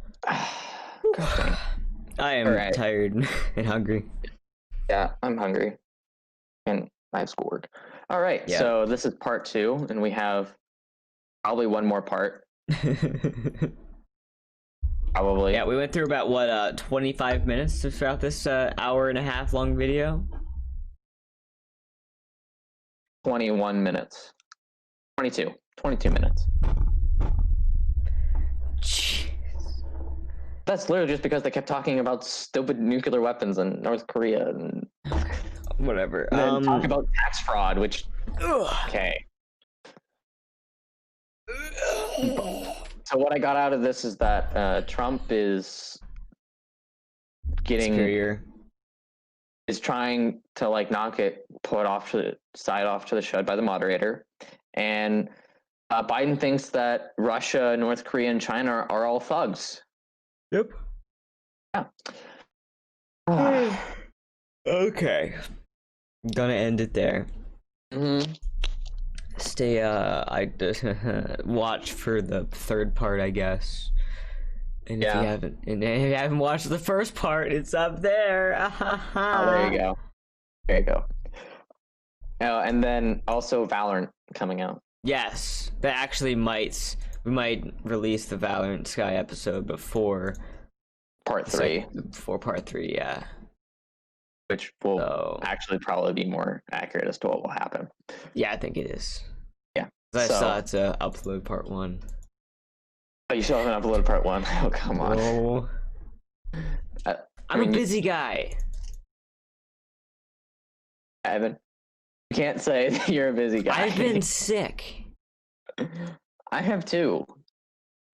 I am tired and hungry. Yeah, I'm hungry. And I have schoolwork. All right, so this is part 2, and we have probably one more part. Probably. Yeah, we went through about, 25 minutes throughout this hour and a half long video? 21 minutes. 22 minutes. That's literally just because they kept talking about stupid nuclear weapons in North Korea and whatever. And then talk about tax fraud, which okay. So what I got out of this is that Trump is trying to like not get put off to the shed by the moderator, and Biden thinks that Russia, North Korea, and China are all thugs. Yep. Yeah. Okay. I'm gonna end it there. Stay. I watch for the third part, I guess. And if you haven't watched the first part, it's up there. Oh, there you go. Oh, and then also Valorant coming out. Yes, that actually we might release the Valorant Sky episode before part 3. Before part 3, yeah. Which will actually probably be more accurate as to what will happen. Yeah, I think it is. Yeah. I still have to upload part 1. Oh, you still haven't uploaded part 1? Oh, come on. Oh. I'm a busy guy. Evan, you can't say that you're a busy guy. I've been sick. I have too.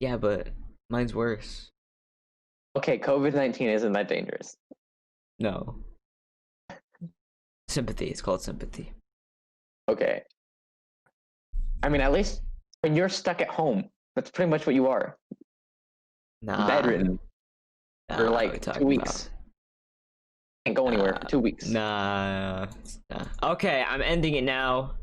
Yeah, but mine's worse. Okay, COVID-19 isn't that dangerous. No. Sympathy. It's called sympathy. Okay. I mean, at least when you're stuck at home, that's pretty much what you are. Nah. Bedridden. For like 2 weeks. Can't go anywhere for 2 weeks. Nah. Okay, I'm ending it now.